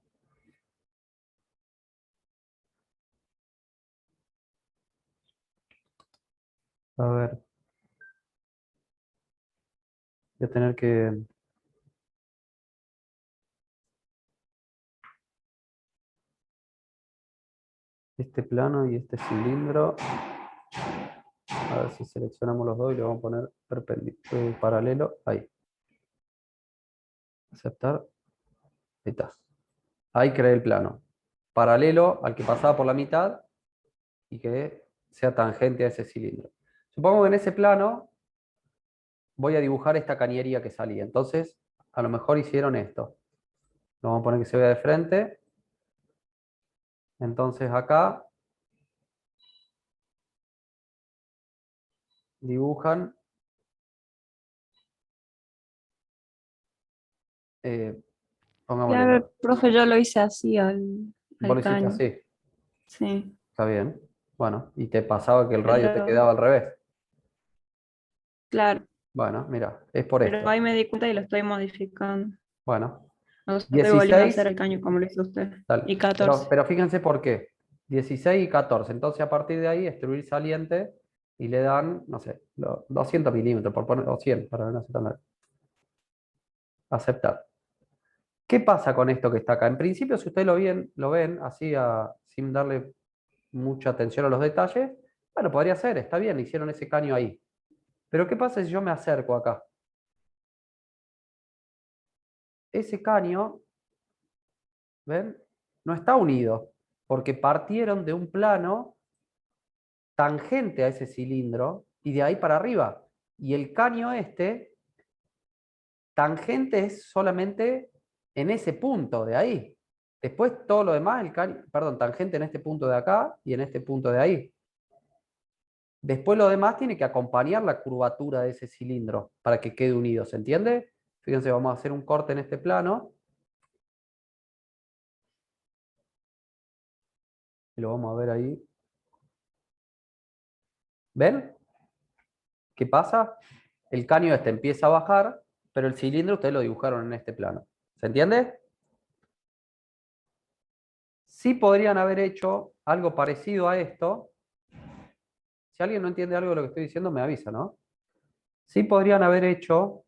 A ver. Voy a tener que... Este plano y este cilindro. A ver si seleccionamos los dos y le vamos a poner paralelo. Ahí. Aceptar. Ahí está. Ahí creé el plano. Paralelo al que pasaba por la mitad y que sea tangente a ese cilindro. Supongo que en ese plano voy a dibujar esta cañería que salía. Entonces, a lo mejor hicieron esto. Lo vamos a poner que se vea de frente. Entonces acá dibujan pongámosle, Claro, profe, yo lo hice así vos al lo hiciste caño. así. Sí, Está bien. Bueno, y te pasaba que el radio te pero quedaba al revés. claro, Bueno, mira, es por pero esto. ahí me di cuenta y lo estoy modificando. Bueno, O sea, estoy volviendo a hacer 16, el caño como lo hizo usted. tal. Y 14. Pero fíjense por qué. 16 y 14. Entonces, a partir de ahí, extruir saliente y le dan, no sé, 200 milímetros, por poner, o 100, para no ser tan largo. Aceptar. ¿Qué pasa con esto que está acá? En principio, si ustedes lo ven así, sin darle mucha atención a los detalles, bueno, podría ser, está bien, hicieron ese caño ahí. Pero ¿qué pasa si yo me acerco acá? Ese caño, ¿ven? No está unido, porque partieron de un plano tangente a ese cilindro y de ahí para arriba. Y el caño este, tangente es solamente en ese punto de ahí. Después todo lo demás, tangente en este punto de acá y en este punto de ahí. Después lo demás tiene que acompañar la curvatura de ese cilindro para que quede unido, ¿se entiende? Fíjense, vamos a hacer un corte en este plano. Y lo vamos a ver ahí. ¿Ven? ¿Qué pasa? El caño este empieza a bajar, pero el cilindro ustedes lo dibujaron en este plano. ¿Se entiende? Sí podrían haber hecho algo parecido a esto. Si alguien no entiende algo de lo que estoy diciendo, me avisa, ¿no? Sí podrían haber hecho...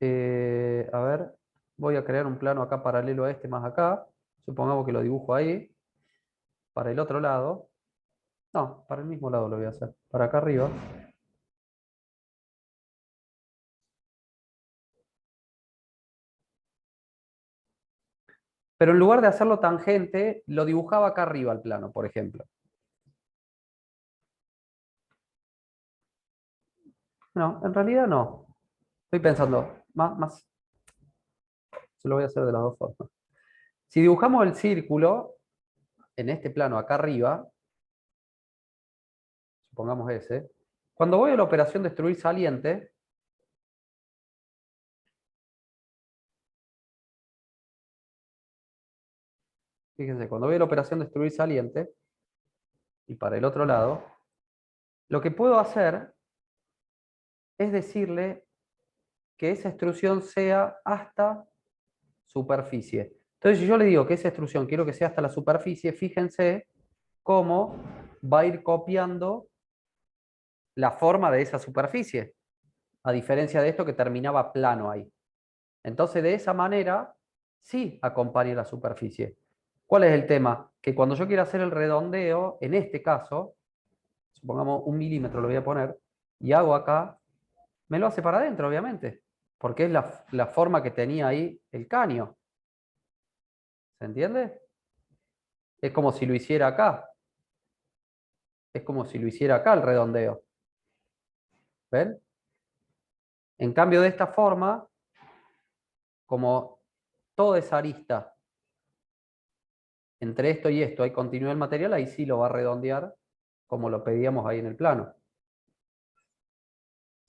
a ver, voy a crear un plano acá paralelo a este más acá. Supongamos que lo dibujo ahí. Para el otro lado. No, para el mismo lado lo voy a hacer. Para acá arriba. Pero en lugar de hacerlo tangente, lo dibujaba acá arriba al plano, por ejemplo. No, en realidad no. Estoy pensando, más, se lo voy a hacer de las dos formas. Si dibujamos el círculo en este plano acá arriba, supongamos ese, cuando voy a la operación destruir saliente, fíjense, cuando voy a la operación destruir saliente, y para el otro lado, lo que puedo hacer es decirle que esa extrusión sea hasta superficie. Entonces, si yo le digo que esa extrusión quiero que sea hasta la superficie, fíjense cómo va a ir copiando la forma de esa superficie, a diferencia de esto que terminaba plano ahí. Entonces, de esa manera, sí acompaña la superficie. ¿Cuál es el tema? Que cuando yo quiero hacer el redondeo, en este caso, supongamos 1 milímetro lo voy a poner, y hago acá, me lo hace para adentro, obviamente, porque es la forma que tenía ahí el caño. ¿Se entiende? Es como si lo hiciera acá. Es como si lo hiciera acá el redondeo. ¿Ven? En cambio, de esta forma, como toda esa arista entre esto y esto hay continuidad del material, ahí sí lo va a redondear como lo pedíamos ahí en el plano.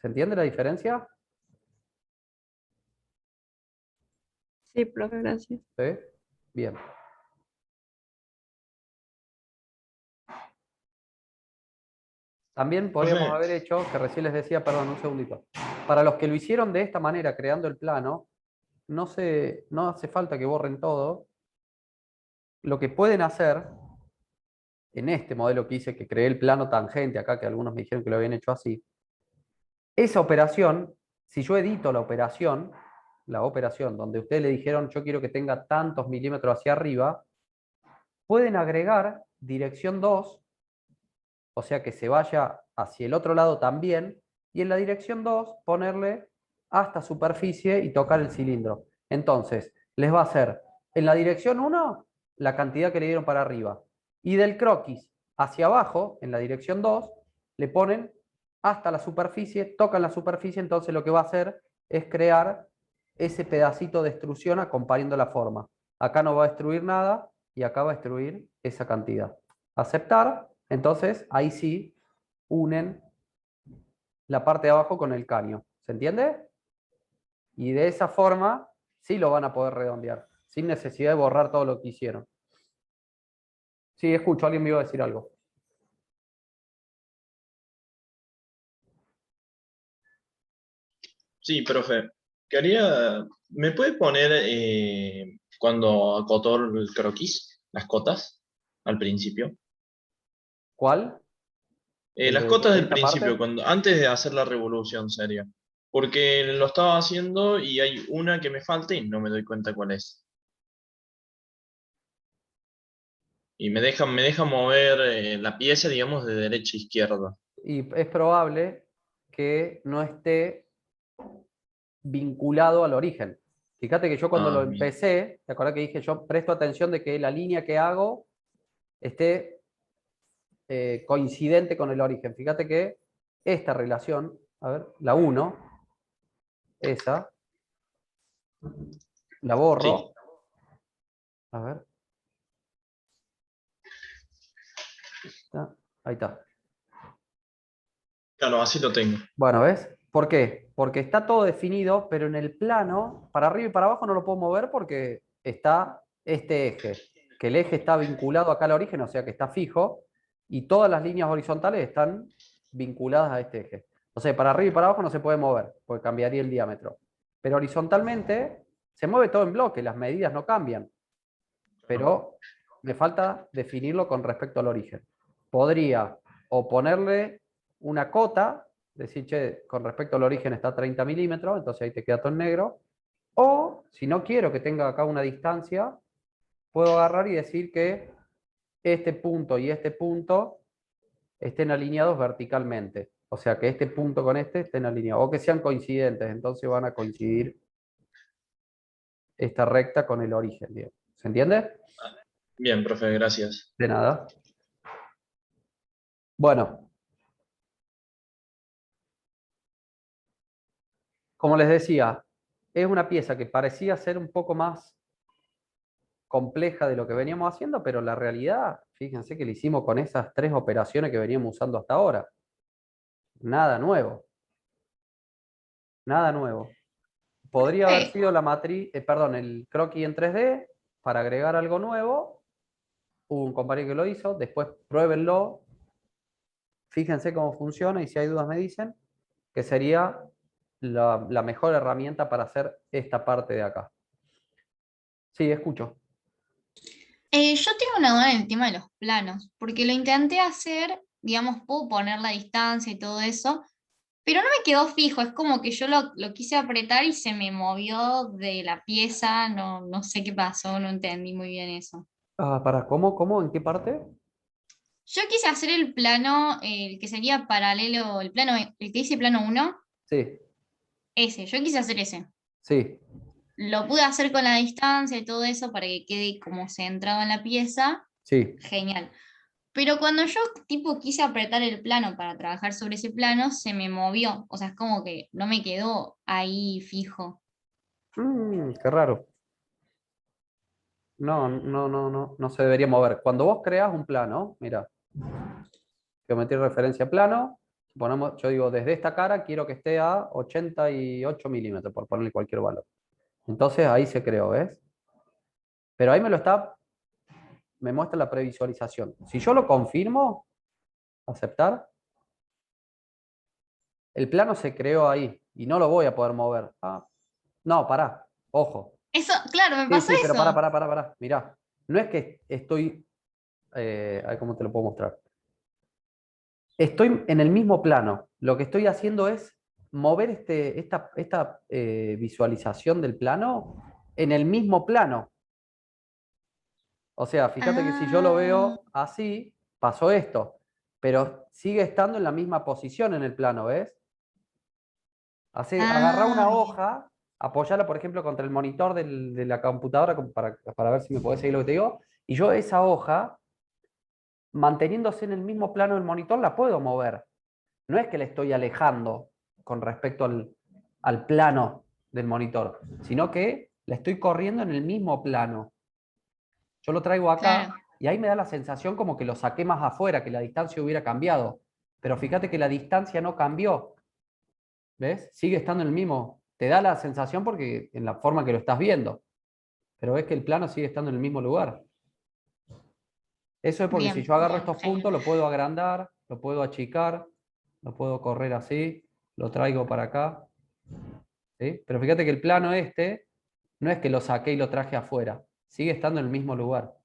¿Se entiende la diferencia? Sí, profe, gracias. ¿Sí? Bien. También podríamos Profe, haber hecho, que recién les decía, perdón, un segundito. Para los que lo hicieron de esta manera, creando el plano, no hace falta que borren todo. Lo que pueden hacer, en este modelo que hice, que creé el plano tangente acá, que algunos me dijeron que lo habían hecho así, esa operación, si yo edito la operación donde ustedes le dijeron yo quiero que tenga tantos milímetros hacia arriba, pueden agregar dirección 2, o sea que se vaya hacia el otro lado también, y en la dirección 2 ponerle hasta superficie y tocar el cilindro. Entonces, les va a hacer en la dirección 1 la cantidad que le dieron para arriba, y del croquis hacia abajo, en la dirección 2, le ponen hasta la superficie, tocan la superficie, entonces lo que va a hacer es crear ese pedacito de extrusión acompañando la forma. Acá no va a extruir nada y acá va a extruir esa cantidad. Aceptar, entonces ahí sí unen la parte de abajo con el caño. ¿Se entiende? Y de esa forma sí lo van a poder redondear, sin necesidad de borrar todo lo que hicieron. Sí, escucho, alguien me iba a decir algo. sí, profe. ¿Me puede poner cuando acotó el croquis, las cotas, al principio? ¿Cuál? ¿El Las de cotas del esta principio, parte? antes de hacer la revolución seria. Porque lo estaba haciendo y hay una que me falta y no me doy cuenta cuál es. Y me deja mover la pieza, digamos, de derecha a izquierda. Y es probable que no esté vinculado al origen. Fíjate que yo cuando lo Ah, bien. empecé, ¿te acuerdas que dije yo presto atención de que la línea que hago esté coincidente con el origen? Fíjate que esta relación, a ver, la 1, esa, la Sí, borro, a ver, ahí está. claro, así lo tengo. Bueno, ¿ves? ¿Por qué? Porque está todo definido, pero en el plano, para arriba y para abajo no lo puedo mover porque está este eje, que el eje está vinculado acá al origen, o sea que está fijo, y todas las líneas horizontales están vinculadas a este eje. O sea, para arriba y para abajo no se puede mover, porque cambiaría el diámetro. Pero horizontalmente se mueve todo en bloque, las medidas no cambian, pero me falta definirlo con respecto al origen. Podría o ponerle una cota, decir, che, con respecto al origen está 30 milímetros, entonces ahí te queda todo en negro, o si no quiero que tenga acá una distancia, puedo agarrar y decir que este punto y este punto estén alineados verticalmente. O sea, que este punto con este estén alineados, o que sean coincidentes, entonces van a coincidir esta recta con el origen, digamos. ¿Se entiende? Bien, profe, gracias. De nada. Bueno. Como les decía, es una pieza que parecía ser un poco más compleja de lo que veníamos haciendo, pero la realidad, fíjense que lo hicimos con esas 3 operaciones que veníamos usando hasta ahora. Nada nuevo. Nada nuevo. Podría haber sido la matriz, perdón, el croquis en 3D para agregar algo nuevo. Hubo un compañero que lo hizo, después pruébenlo. Fíjense cómo funciona y si hay dudas me dicen que sería la mejor herramienta para hacer esta parte de acá. Sí, escucho. Yo tengo una duda en el tema de los planos, porque lo intenté hacer, digamos, puedo poner la distancia y todo eso, pero no me quedó fijo, es como que yo lo quise apretar y se me movió de la pieza, no sé qué pasó, no entendí muy bien eso. ¿Cómo? ¿En qué parte? Yo quise hacer el plano, el que sería paralelo, el plano, el que dice plano 1, Sí, ese, yo quise hacer ese. sí, Lo pude hacer con la distancia y todo eso para que quede como centrado en la pieza, sí. genial. Pero cuando yo tipo quise apretar el plano para trabajar sobre ese plano, se me movió. O sea, es como que no me quedó ahí fijo. Qué raro. No se debería mover. Cuando vos creas un plano, mira, geometría de referencia plano, yo digo, desde esta cara quiero que esté a 88 milímetros, por ponerle cualquier valor. Entonces ahí se creó, ¿ves? Pero ahí me muestra la previsualización. Si yo lo confirmo, aceptar, el plano se creó ahí y no lo voy a poder mover. No, pará, ojo. Eso, claro, me Sí, pasó sí, pero eso. pará. Mirá, no es que estoy... a ver cómo te lo puedo mostrar. Estoy en el mismo plano. Lo que estoy haciendo es mover esta visualización del plano en el mismo plano. O sea, fíjate que si yo lo Ah, veo así, pasó esto, pero sigue estando en la misma posición en el plano, ¿ves? Agarrá una bien. hoja, apoyala, por ejemplo, contra el monitor de la computadora para ver si me podés seguir lo que te digo, y yo esa hoja, manteniéndose en el mismo plano del monitor, la puedo mover. No es que le estoy alejando con respecto al plano del monitor, sino que la estoy corriendo en el mismo plano. Yo lo traigo acá Claro, y ahí me da la sensación como que lo saqué más afuera, que la distancia hubiera cambiado. Pero fíjate que la distancia no cambió. ¿Ves? Sigue estando en el mismo. Te da la sensación porque en la forma que lo estás viendo. Pero ves que el plano sigue estando en el mismo lugar. Eso es porque si yo agarro estos genial. puntos, lo puedo agrandar, lo puedo achicar, lo puedo correr así, lo traigo para acá. ¿Sí? Pero fíjate que el plano este no es que lo saqué y lo traje afuera. Sigue estando en el mismo lugar.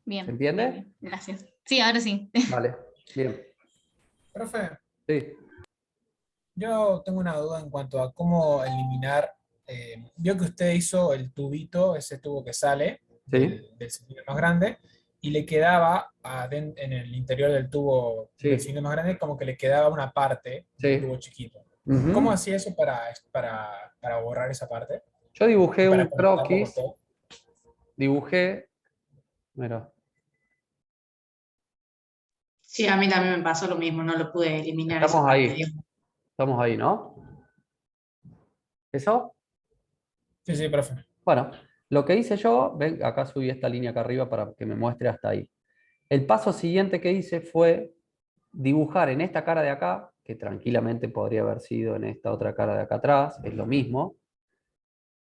¿Se entiende? Bien, gracias. Sí, ahora sí. Vale, bien. Profe, Sí, yo tengo una duda en cuanto a cómo eliminar. Vio que usted hizo el tubito, ese tubo que sale sí, del cilindro más grande, y le quedaba en el interior del tubo del sí, cilindro más grande, como que le quedaba una parte del sí. tubo chiquito. ¿Cómo Ujú. hacía eso para borrar esa parte Yo y dibujé para un conectarlo con croquis, todo? dibujé, mira, Sí, a mí también me pasó lo mismo, no lo pude eliminar esa parte. estamos ahí, ¿no? ¿Eso? Sí, sí, profe. Bueno, lo que hice yo, ven, acá subí esta línea acá arriba para que me muestre hasta ahí. El paso siguiente que hice fue dibujar en esta cara de acá, que tranquilamente podría haber sido en esta otra cara de acá atrás, es lo mismo.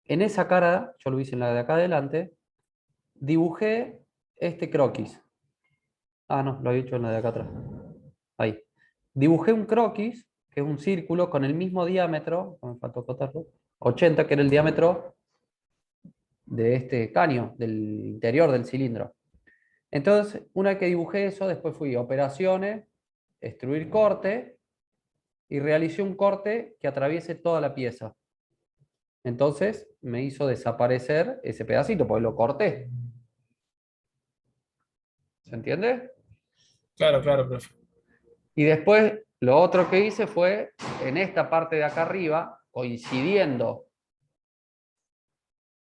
En esa cara, yo lo hice en la de acá adelante, dibujé este croquis. No, lo he hecho en la de acá atrás. Ahí. Dibujé un croquis, que es un círculo con el mismo diámetro, no me faltó acotarlo, 80, que era el diámetro de este caño, del interior del cilindro. Entonces, una vez que dibujé eso, después fui a operaciones, extruir corte, y realicé un corte que atraviese toda la pieza. Entonces, me hizo desaparecer ese pedacito, porque lo corté. ¿Se entiende? Claro, claro, profe. Y después, lo otro que hice fue, en esta parte de acá arriba, coincidiendo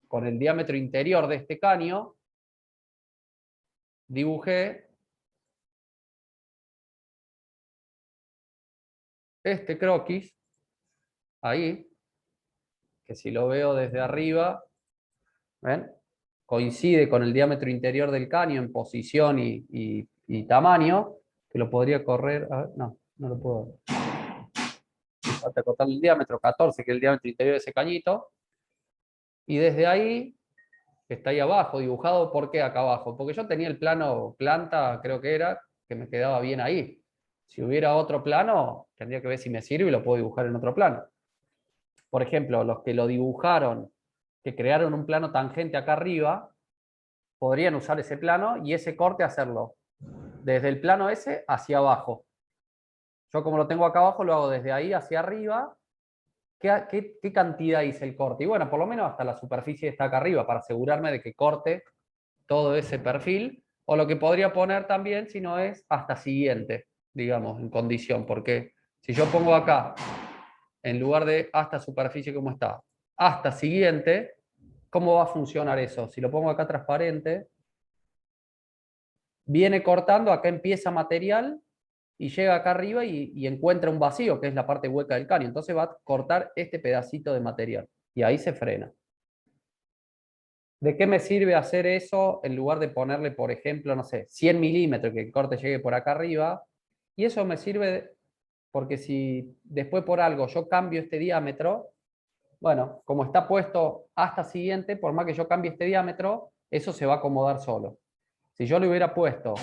con el diámetro interior de este caño, dibujé este croquis ahí, que si lo veo desde arriba, ¿ven? Coincide con el diámetro interior del caño en posición y tamaño, que lo podría correr, a ver, no lo puedo. Falta cortar el diámetro 14, que es el diámetro interior de ese cañito, y desde ahí, que está ahí abajo, dibujado, ¿por qué acá abajo? Porque yo tenía el plano planta, creo que era, que me quedaba bien ahí. Si hubiera otro plano, tendría que ver si me sirve y lo puedo dibujar en otro plano. Por ejemplo, los que lo dibujaron, que crearon un plano tangente acá arriba, podrían usar ese plano y ese corte hacerlo desde el plano ese hacia abajo. Yo como lo tengo acá abajo, lo hago desde ahí hacia arriba. ¿Qué cantidad hice el corte? Y bueno, por lo menos hasta la superficie está acá arriba, para asegurarme de que corte todo ese perfil. O lo que podría poner también, si no es hasta siguiente, digamos, en condición. Porque si yo pongo acá, en lugar de hasta superficie como está, hasta siguiente, ¿cómo va a funcionar eso? Si lo pongo acá transparente, viene cortando, acá empieza material y llega acá arriba y encuentra un vacío, que es la parte hueca del caño. Entonces va a cortar este pedacito de material y ahí se frena. ¿De qué me sirve hacer eso en lugar de ponerle, por ejemplo, no sé, 100 milímetros, que el corte llegue por acá arriba? Y eso me sirve porque si después por algo yo cambio este diámetro, bueno, como está puesto hasta siguiente, por más que yo cambie este diámetro, eso se va a acomodar solo. Si yo le hubiera puesto,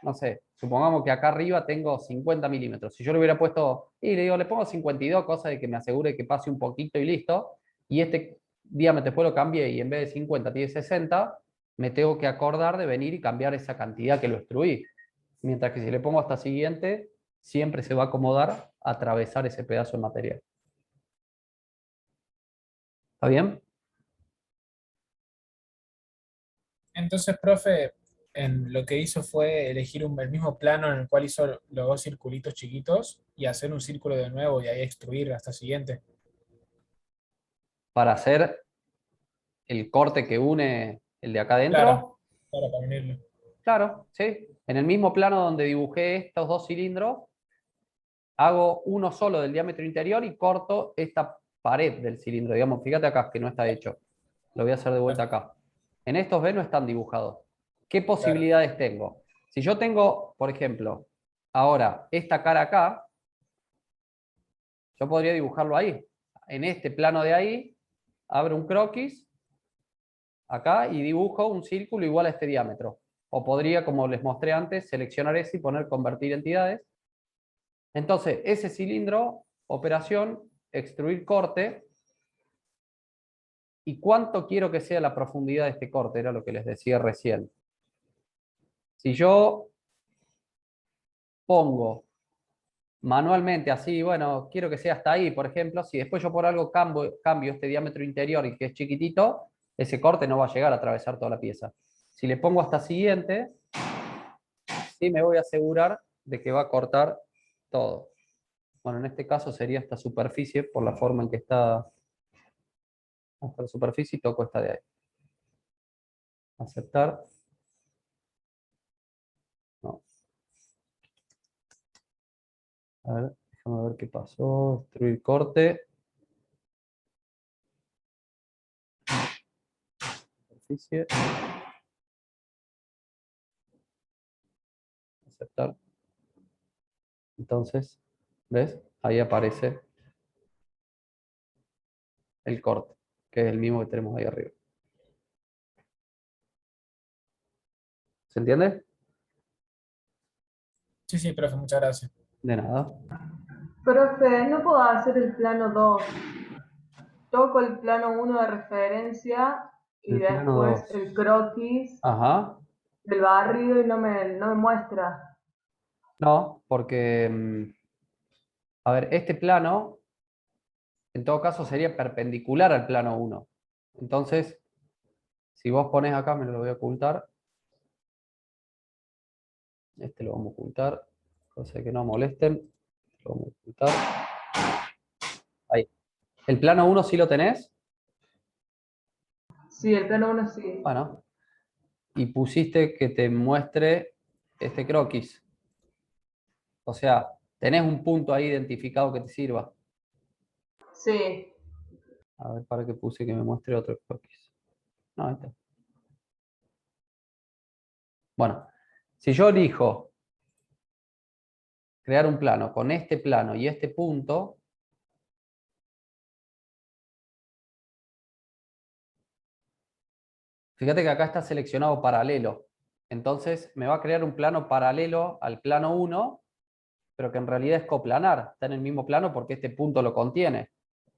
no sé, supongamos que acá arriba tengo 50 milímetros. Si yo le hubiera puesto, y le digo, le pongo 52, cosa de que me asegure que pase un poquito y listo, y este diámetro después lo cambié y en vez de 50 tiene 60, me tengo que acordar de venir y cambiar esa cantidad que lo extruí. Mientras que si le pongo hasta siguiente, siempre se va a acomodar a atravesar ese pedazo de material. ¿Está bien? Entonces, profe, lo que hizo fue elegir el mismo plano en el cual hizo los dos circulitos chiquitos y hacer un círculo de nuevo y ahí extruir hasta siguiente. Para hacer el corte que une el de acá adentro. Claro, para unirlo. Claro, sí. En el mismo plano donde dibujé estos dos cilindros, hago uno solo del diámetro interior y corto esta pared del cilindro. Digamos, fíjate acá que no está hecho. Lo voy a hacer de vuelta acá. En estos B no están dibujados. ¿Qué posibilidades tengo? Si yo tengo, por ejemplo, ahora esta cara acá, yo podría dibujarlo ahí. En este plano de ahí, abro un croquis acá y dibujo un círculo igual a este diámetro. O podría, como les mostré antes, seleccionar ese y poner convertir entidades. Entonces, ese cilindro, operación, extruir corte. ¿Y cuánto quiero que sea la profundidad de este corte? Era lo que les decía recién. Si yo pongo manualmente así, bueno, quiero que sea hasta ahí, por ejemplo, si después yo por algo cambio este diámetro interior y que es chiquitito, ese corte no va a llegar a atravesar toda la pieza. Si le pongo hasta siguiente, sí me voy a asegurar de que va a cortar todo. Bueno, en este caso sería esta superficie por la forma en que está hasta la superficie y toco esta de ahí. Aceptar. No. A ver, déjame ver qué pasó. Destruir corte. Superficie. Aceptar. Entonces, ¿ves? Ahí aparece el corte, que es el mismo que tenemos ahí arriba. ¿Se entiende? Sí, sí, profe, muchas gracias. De nada. Profe, no puedo hacer el plano 2. Toco el plano 1 de referencia y El plano después 2. el croquis Ajá. del barrido y no me muestra. No, porque, a ver, este plano, en todo caso, sería perpendicular al plano 1. Entonces, si vos pones acá, me lo voy a ocultar. Este lo vamos a ocultar, cosa de que no molesten. Lo vamos a ocultar. Ahí. ¿El plano 1 sí lo tenés? Sí, el plano 1 sí. Bueno, y pusiste que te muestre este croquis. O sea, tenés un punto ahí identificado que te sirva. Sí. A ver, para que puse que me muestre otro croquis. No, ahí está. Bueno, si yo elijo crear un plano con este plano y este punto, fíjate que acá está seleccionado paralelo. Entonces me va a crear un plano paralelo al plano 1, pero que en realidad es coplanar. Está en el mismo plano porque este punto lo contiene.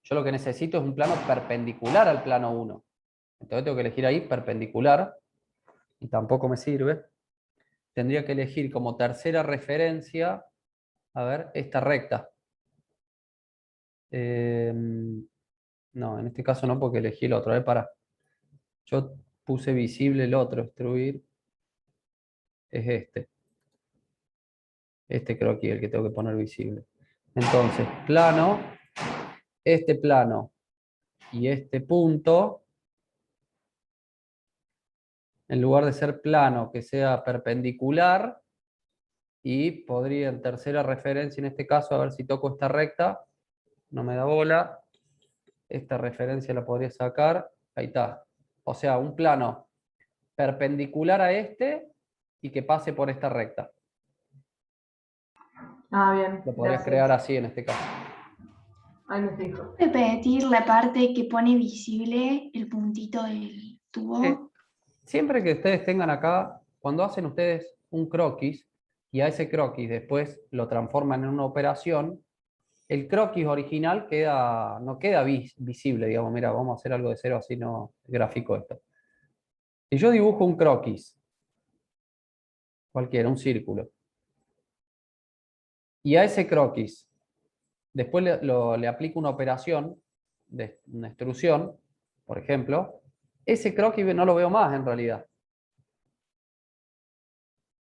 Yo lo que necesito es un plano perpendicular al plano 1. Entonces tengo que elegir ahí perpendicular, y tampoco me sirve. Tendría que elegir como tercera referencia, a ver, esta recta. No, en este caso no, porque elegí el otro. Para. Yo puse visible el otro, extruir. Es este. Este creo que es el que tengo que poner visible. Entonces, plano, este plano y este punto, en lugar de ser plano, que sea perpendicular, y podría en tercera referencia, en este caso, a ver si toco esta recta, no me da bola, esta referencia la podría sacar, ahí está. O sea, un plano perpendicular a este y que pase por esta recta. Ah, bien. Lo podrías Gracias. crear así en este caso. Ahí me fijo. Repetir la parte que pone visible el puntito del tubo. Siempre que ustedes tengan acá, cuando hacen ustedes un croquis y a ese croquis después lo transforman en una operación, el croquis original no queda visible, digamos, mira, vamos a hacer algo de cero así no gráfico esto. Si yo dibujo un croquis, cualquiera, un círculo, y a ese croquis después le aplico una operación de una extrusión, por ejemplo, ese croquis no lo veo más en realidad.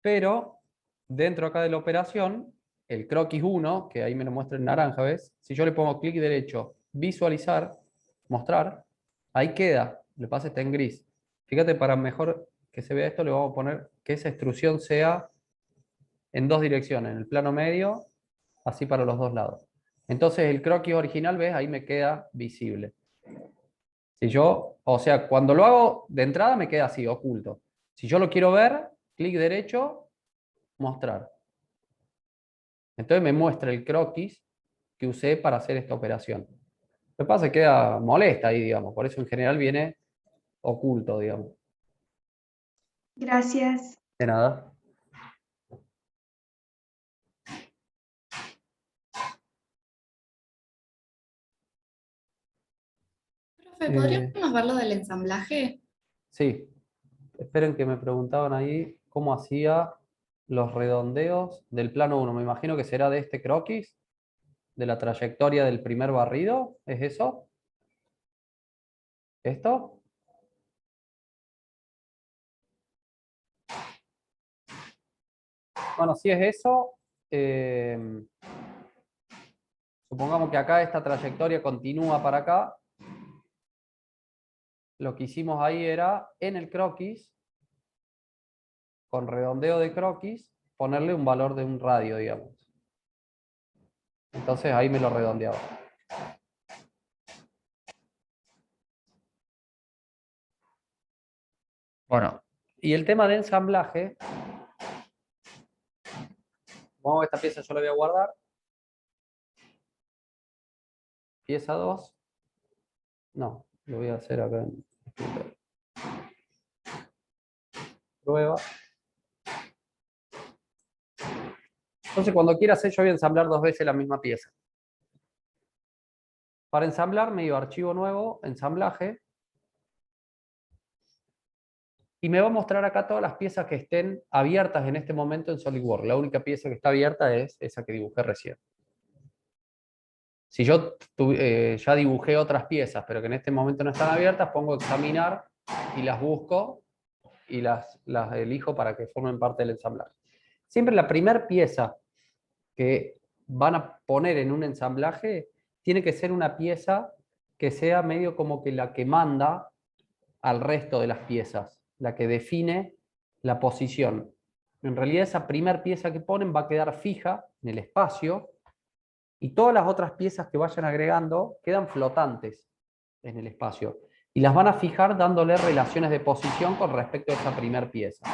Pero dentro acá de la operación, el croquis 1, que ahí me lo muestra en naranja, ¿ves? Si yo le pongo clic derecho, visualizar, mostrar, ahí queda. Lo que pasa está en gris. Fíjate, para mejor que se vea esto, le vamos a poner que esa extrusión sea en dos direcciones, en el plano medio, así para los dos lados. Entonces el croquis original, ¿ves? Ahí me queda visible. Si yo, o sea, cuando lo hago de entrada me queda así, oculto. Si yo lo quiero ver, clic derecho, mostrar. Entonces me muestra el croquis que usé para hacer esta operación. Lo que pasa es que queda molesta ahí, digamos. Por eso en general viene oculto, digamos. Gracias. De nada. Profe, ¿podríamos ver lo del ensamblaje? Sí. Esperen que me preguntaban ahí cómo hacía los redondeos del plano 1. Me imagino que será de este croquis, de la trayectoria del primer barrido. ¿Es eso? ¿Esto? Bueno, si es eso, supongamos que acá esta trayectoria continúa para acá. Lo que hicimos ahí era, en el croquis, con redondeo de croquis, ponerle un valor de un radio, digamos. Entonces ahí me lo redondeaba. Bueno, y el tema de ensamblaje, vamos, esta pieza yo la voy a guardar. Pieza 2. No, lo voy a hacer acá en prueba. Entonces cuando quiera hacer, yo voy a ensamblar 2 veces la misma pieza. Para ensamblar me digo archivo nuevo, ensamblaje. Y me va a mostrar acá todas las piezas que estén abiertas en este momento en SolidWorks. La única pieza que está abierta es esa que dibujé recién. Si yo ya dibujé otras piezas, pero que en este momento no están abiertas, pongo examinar y las busco y las elijo para que formen parte del ensamblaje. Siempre la primera pieza que van a poner en un ensamblaje tiene que ser una pieza que sea medio como que la que manda al resto de las piezas, la que define la posición. En realidad esa primera pieza que ponen va a quedar fija en el espacio y todas las otras piezas que vayan agregando quedan flotantes en el espacio y las van a fijar dándole relaciones de posición con respecto a esa primera pieza.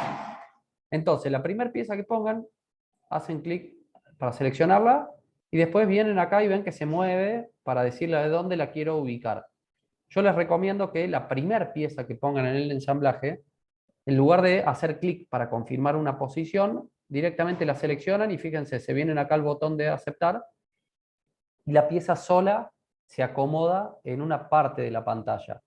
Entonces, la primera pieza que pongan, hacen clic para seleccionarla y después vienen acá y ven que se mueve para decirle de dónde la quiero ubicar. Yo les recomiendo que la primera pieza que pongan en el ensamblaje, en lugar de hacer clic para confirmar una posición, directamente la seleccionan y fíjense, se vienen acá al botón de aceptar y la pieza sola se acomoda en una parte de la pantalla.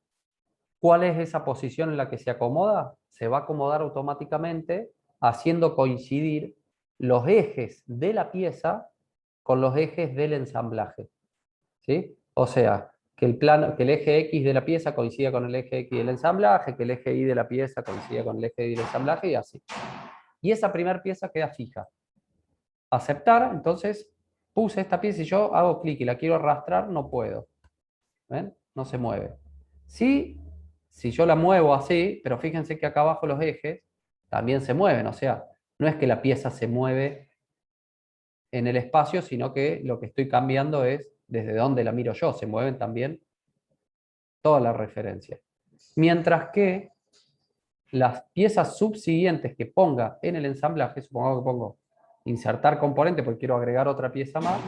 ¿Cuál es esa posición en la que se acomoda? Se va a acomodar automáticamente haciendo coincidir los ejes de la pieza con los ejes del ensamblaje. ¿Sí? O sea, que el eje X de la pieza coincida con el eje X del ensamblaje, que el eje Y de la pieza coincida con el eje Y del ensamblaje y así. Y esa primera pieza queda fija. Aceptar, entonces puse esta pieza y yo hago clic y la quiero arrastrar, no puedo. ¿Ven? No se mueve. Sí, si yo la muevo así, pero fíjense que acá abajo los ejes también se mueven, o sea, no es que la pieza se mueve en el espacio, sino que lo que estoy cambiando es desde dónde la miro yo, se mueven también todas las referencias. Mientras que las piezas subsiguientes que ponga en el ensamblaje, supongo que pongo insertar componente porque quiero agregar otra pieza más,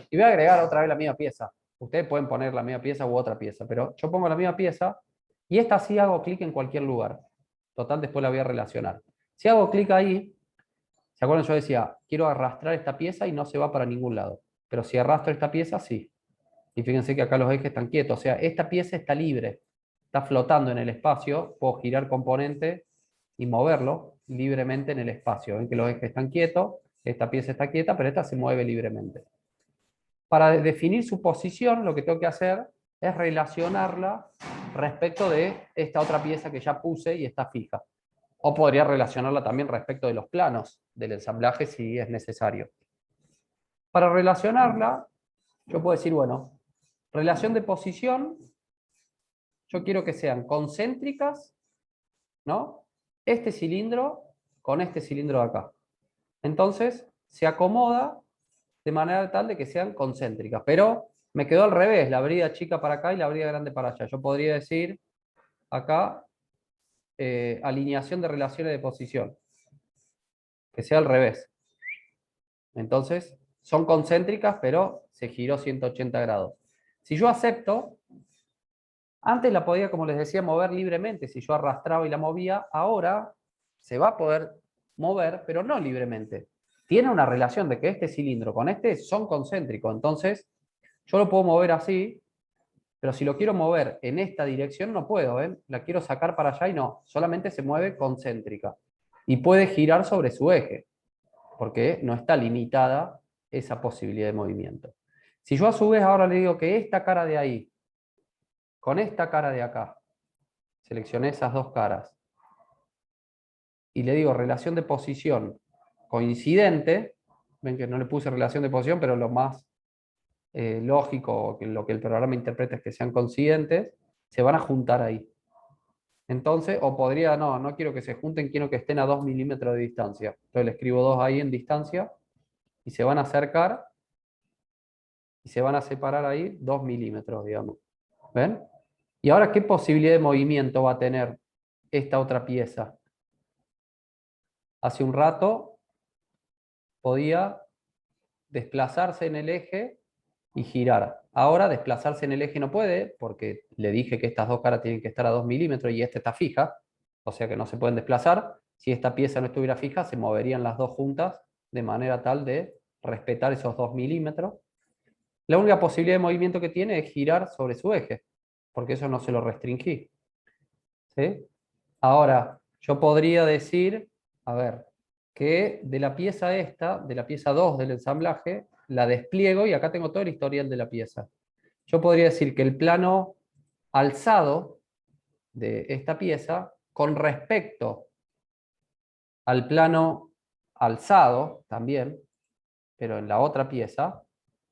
y voy a agregar otra vez la misma pieza. Ustedes pueden poner la misma pieza u otra pieza, pero yo pongo la misma pieza y esta sí hago clic en cualquier lugar. Total, después la voy a relacionar. Si hago clic ahí, ¿se acuerdan? Yo decía, quiero arrastrar esta pieza y no se va para ningún lado. Pero si arrastro esta pieza, sí. Y fíjense que acá los ejes están quietos. O sea, esta pieza está libre. Está flotando en el espacio. Puedo girar componente y moverlo libremente en el espacio. Ven que los ejes están quietos. Esta pieza está quieta, pero esta se mueve libremente. Para definir su posición, lo que tengo que hacer es relacionarla respecto de esta otra pieza que ya puse y está fija. O podría relacionarla también respecto de los planos del ensamblaje si es necesario. Para relacionarla, yo puedo decir, bueno, relación de posición, yo quiero que sean concéntricas, ¿no? Este cilindro con este cilindro de acá. Entonces, se acomoda de manera tal de que sean concéntricas. Pero me quedó al revés, la brida chica para acá y la brida grande para allá. Yo podría decir acá, alineación de relaciones de posición. Que sea al revés. Entonces, son concéntricas, pero se giró 180 grados. Si yo acepto, antes la podía, como les decía, mover libremente. Si yo arrastraba y la movía, ahora se va a poder mover, pero no libremente. Tiene una relación de que este cilindro con este son concéntricos. Entonces, yo lo puedo mover así, pero si lo quiero mover en esta dirección no puedo, ¿ven? La quiero sacar para allá y no. Solamente se mueve concéntrica. Y puede girar sobre su eje, porque no está limitada esa posibilidad de movimiento. Si yo a su vez ahora le digo que esta cara de ahí, con esta cara de acá, seleccioné esas dos caras, y le digo relación de posición coincidente, ven que no le puse relación de posición, pero lo más lógico, lo que el programa interpreta es que sean coincidentes, se van a juntar ahí. Entonces, o podría, no quiero que se junten, quiero que estén a 2 milímetros de distancia. Entonces le escribo 2 ahí en distancia, y se van a acercar, y se van a separar ahí 2 milímetros, digamos. ¿Ven? Y ahora, ¿qué posibilidad de movimiento va a tener esta otra pieza? Hace un rato podía desplazarse en el eje y girar. Ahora desplazarse en el eje no puede, porque le dije que estas dos caras tienen que estar a 2 milímetros y esta está fija, o sea que no se pueden desplazar. Si esta pieza no estuviera fija, se moverían las dos juntas de manera tal de respetar esos 2 milímetros. La única posibilidad de movimiento que tiene es girar sobre su eje, porque eso no se lo restringí. ¿Sí? Ahora, yo podría decir, a ver, que de la pieza esta, de la pieza 2 del ensamblaje, la despliego y acá tengo todo el historial de la pieza. Yo podría decir que el plano alzado de esta pieza, con respecto al plano alzado también, pero en la otra pieza,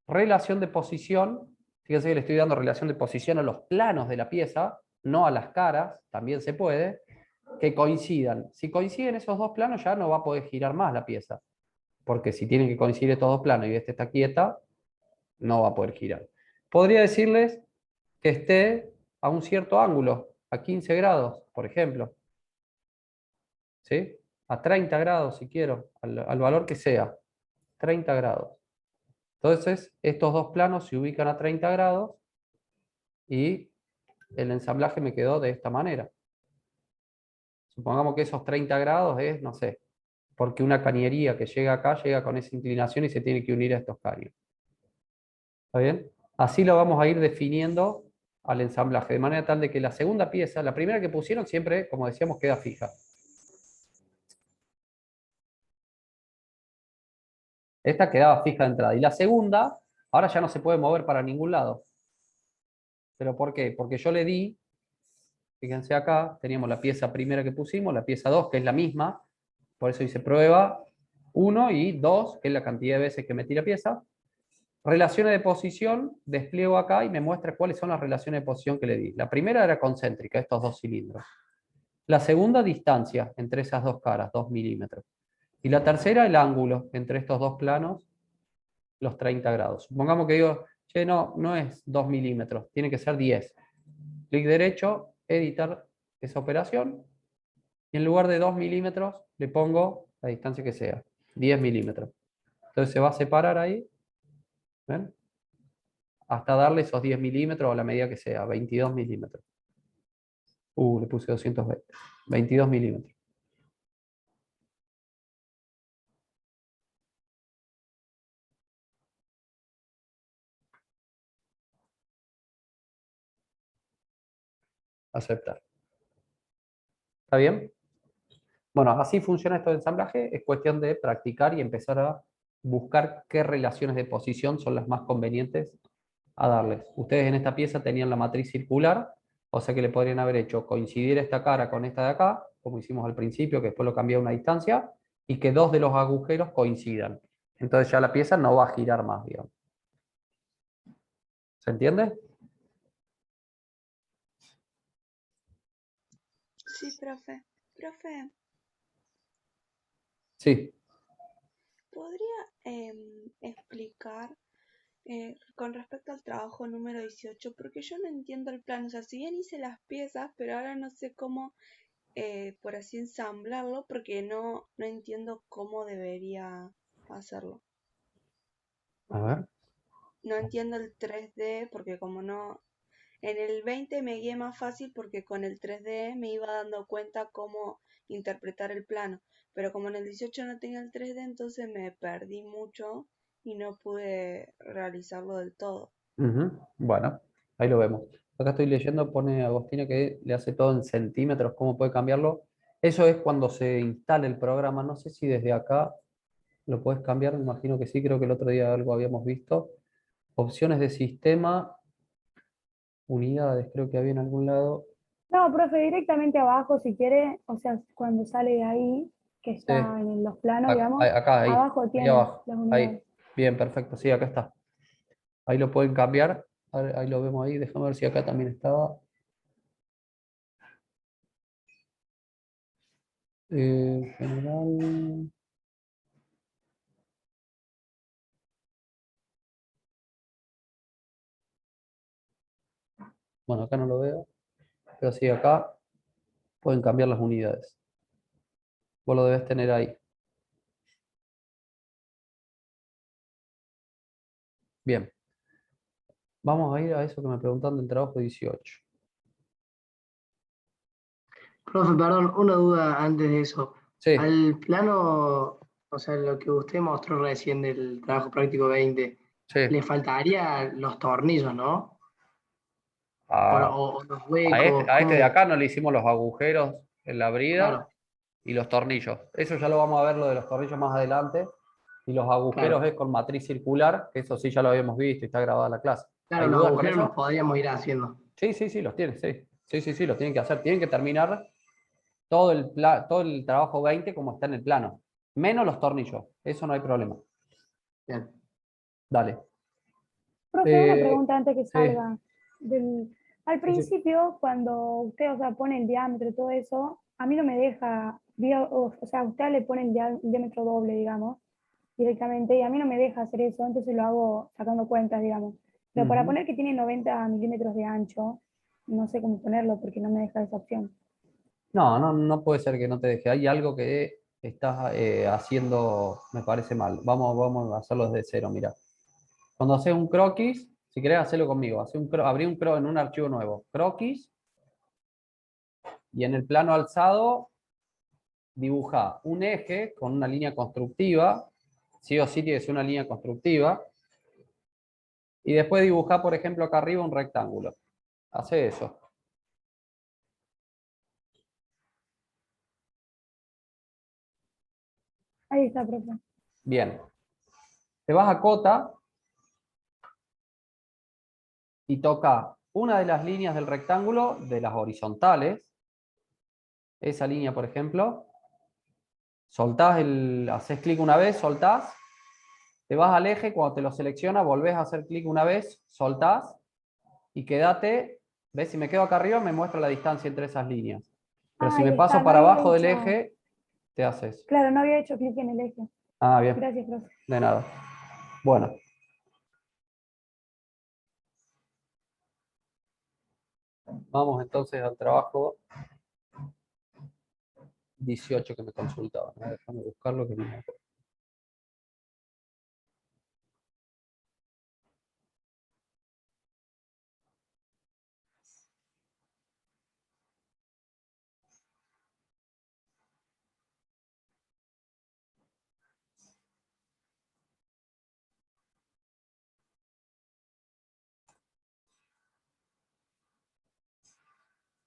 relación de posición, fíjense que le estoy dando relación de posición a los planos de la pieza, no a las caras, también se puede, que coincidan. Si coinciden esos dos planos ya no va a poder girar más la pieza, porque si tienen que coincidir estos dos planos y esta está quieta, no va a poder girar. Podría decirles que esté a un cierto ángulo, a 15 grados, por ejemplo. ¿Sí? A 30 grados, si quiero, al valor que sea. 30 grados. Entonces, estos dos planos se ubican a 30 grados y el ensamblaje me quedó de esta manera. Supongamos que esos 30 grados es, no sé, porque una cañería que llega acá llega con esa inclinación y se tiene que unir a estos caños. ¿Está bien? Así lo vamos a ir definiendo al ensamblaje, de manera tal de que la segunda pieza, la primera que pusieron siempre, como decíamos, queda fija. Esta quedaba fija de entrada. Y la segunda, ahora ya no se puede mover para ningún lado. ¿Pero por qué? Porque yo le di, fíjense acá, teníamos la pieza primera que pusimos, la pieza 2, que es la misma, por eso hice prueba 1 y 2, que es la cantidad de veces que metí la pieza. Relaciones de posición, despliego acá y me muestra cuáles son las relaciones de posición que le di. La primera era concéntrica, estos dos cilindros. La segunda, distancia entre esas dos caras, 2 milímetros. Y la tercera, el ángulo entre estos dos planos, los 30 grados. Supongamos que digo, che, no es 2 milímetros, tiene que ser 10. Clic derecho, editar esa operación. Y en lugar de 2 milímetros, le pongo la distancia que sea, 10 milímetros. Entonces se va a separar ahí. ¿Ven? Hasta darle esos 10 milímetros o la medida que sea, 22 milímetros. Le puse 220. 22 milímetros. Aceptar. ¿Está bien? Bueno, así funciona esto de ensamblaje. Es cuestión de practicar y empezar a buscar qué relaciones de posición son las más convenientes a darles. Ustedes en esta pieza tenían la matriz circular, o sea que le podrían haber hecho coincidir esta cara con esta de acá, como hicimos al principio, que después lo cambié a una distancia, y que dos de los agujeros coincidan. Entonces ya la pieza no va a girar más, digamos. ¿Se entiende? Sí, profe. Profe, Sí. ¿podría explicar con respecto al trabajo número 18? Porque yo no entiendo el plan. O sea, si bien hice las piezas, pero ahora no sé cómo, por así ensamblarlo, porque no entiendo cómo debería hacerlo. A ver. No entiendo el 3D, porque como no... En el 20 me guié más fácil porque con el 3D me iba dando cuenta cómo interpretar el plano. Pero como en el 18 no tenía el 3D, entonces me perdí mucho y no pude realizarlo del todo. Bueno, ahí lo vemos. Acá estoy leyendo, pone Agostina que le hace todo en centímetros, cómo puede cambiarlo. Eso es cuando se instala el programa. No sé si desde acá lo puedes cambiar, me imagino que sí, creo que el otro día algo habíamos visto. Opciones de sistema, unidades, creo que había en algún lado. No, profe, directamente abajo, si quiere, o sea, cuando sale de ahí, que Sí, está en los planos, digamos, acá, ahí, abajo ahí tiene abajo, las ahí. unidades. Bien, perfecto, sí, acá está. Ahí lo pueden cambiar, ahí lo vemos ahí, déjame ver si acá también estaba. General. Bueno, acá no lo veo, pero sí, acá pueden cambiar las unidades. Vos lo debes tener ahí. Bien. Vamos a ir a eso que me preguntan del trabajo 18. Profe, perdón, una duda antes de eso. Sí. Al plano, o sea, lo que usted mostró recién del trabajo práctico 20, Sí. le faltarían los tornillos, ¿no? A, O los a huecos, este de ¿cómo? acá no le hicimos los agujeros en la brida Claro, y los tornillos. Eso ya lo vamos a ver, lo de los tornillos más adelante. Y los agujeros claro. es con matriz circular, que eso sí ya lo habíamos visto y está grabada la clase. Claro, ¿Hay los dudas con agujeros los eso? podríamos ir haciendo. Sí, los tienen, sí. Sí, los tienen que hacer. Tienen que terminar todo todo el trabajo 20 como está en el plano. Menos los tornillos. Eso no hay problema. Bien. Dale. Profe, una Eh, pregunta antes que sí, salga. Al principio, cuando usted, o sea, pone el diámetro y todo eso, a mí no me deja, o sea, usted le pone el diámetro doble, digamos, directamente, y a mí no me deja hacer eso, entonces lo hago sacando cuentas, digamos. Pero para Ujú. poner que tiene 90 milímetros de ancho, no sé cómo ponerlo porque no me deja esa opción. No, no puede ser que no te deje. Hay algo que estás haciendo, me parece mal. Vamos a hacerlo desde cero, mira. Cuando haces un croquis, si querés hacerlo conmigo, abrí un croquis en un archivo nuevo. Croquis, y en el plano alzado, dibuja un eje con una línea constructiva. Sí o sí tiene que ser una línea constructiva. Y después dibuja, por ejemplo, acá arriba un rectángulo. Hace eso. Ahí está, profe. Bien. Te vas a cota y toca una de las líneas del rectángulo, de las horizontales. Esa línea, por ejemplo. Soltás haces clic una vez, soltás. Te vas al eje, cuando te lo selecciona, volvés a hacer clic una vez, soltás y quédate. ¿Ves? Si me quedo acá arriba, me muestra la distancia entre esas líneas. Pero si me Ahí paso está, no para había abajo del hecho, eje, te haces. claro, no había hecho clic en el eje. Ah, bien. Gracias, profe. De nada. Bueno. Vamos entonces al trabajo 18 que me consultaban. Déjame buscarlo que no me acuerdo.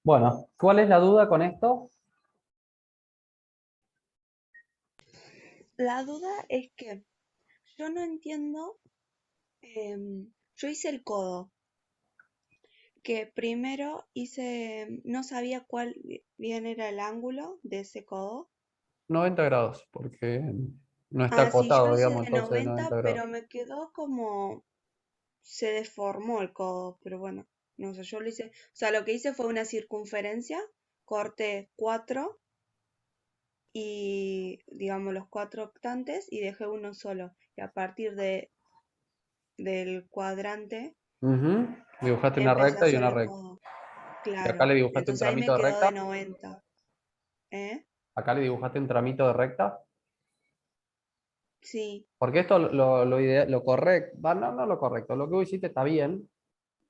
Bueno, ¿cuál es la duda con esto? La duda es que yo no entiendo, yo hice el codo, que primero no sabía cuál bien era el ángulo de ese codo. 90 grados, porque no está Ah, sí, yo acotado, hice digamos, de entonces 90 90, grados. pero me quedó como, se deformó el codo, pero bueno, no sé, yo lo hice, o sea, lo que hice fue una circunferencia, corté 4 y, digamos, los 4 octantes y dejé uno solo. Y a partir del cuadrante Ujú. Dibujaste una empecé a recta y hacer una el recta. codo. ¿Y acá Claro, le dibujaste un entonces ahí tramito me de quedó de recta? 90. ¿Eh? ¿Acá le dibujaste un tramito de recta? Sí. Porque esto lo correcto, no lo correcto, lo que vos hiciste está bien,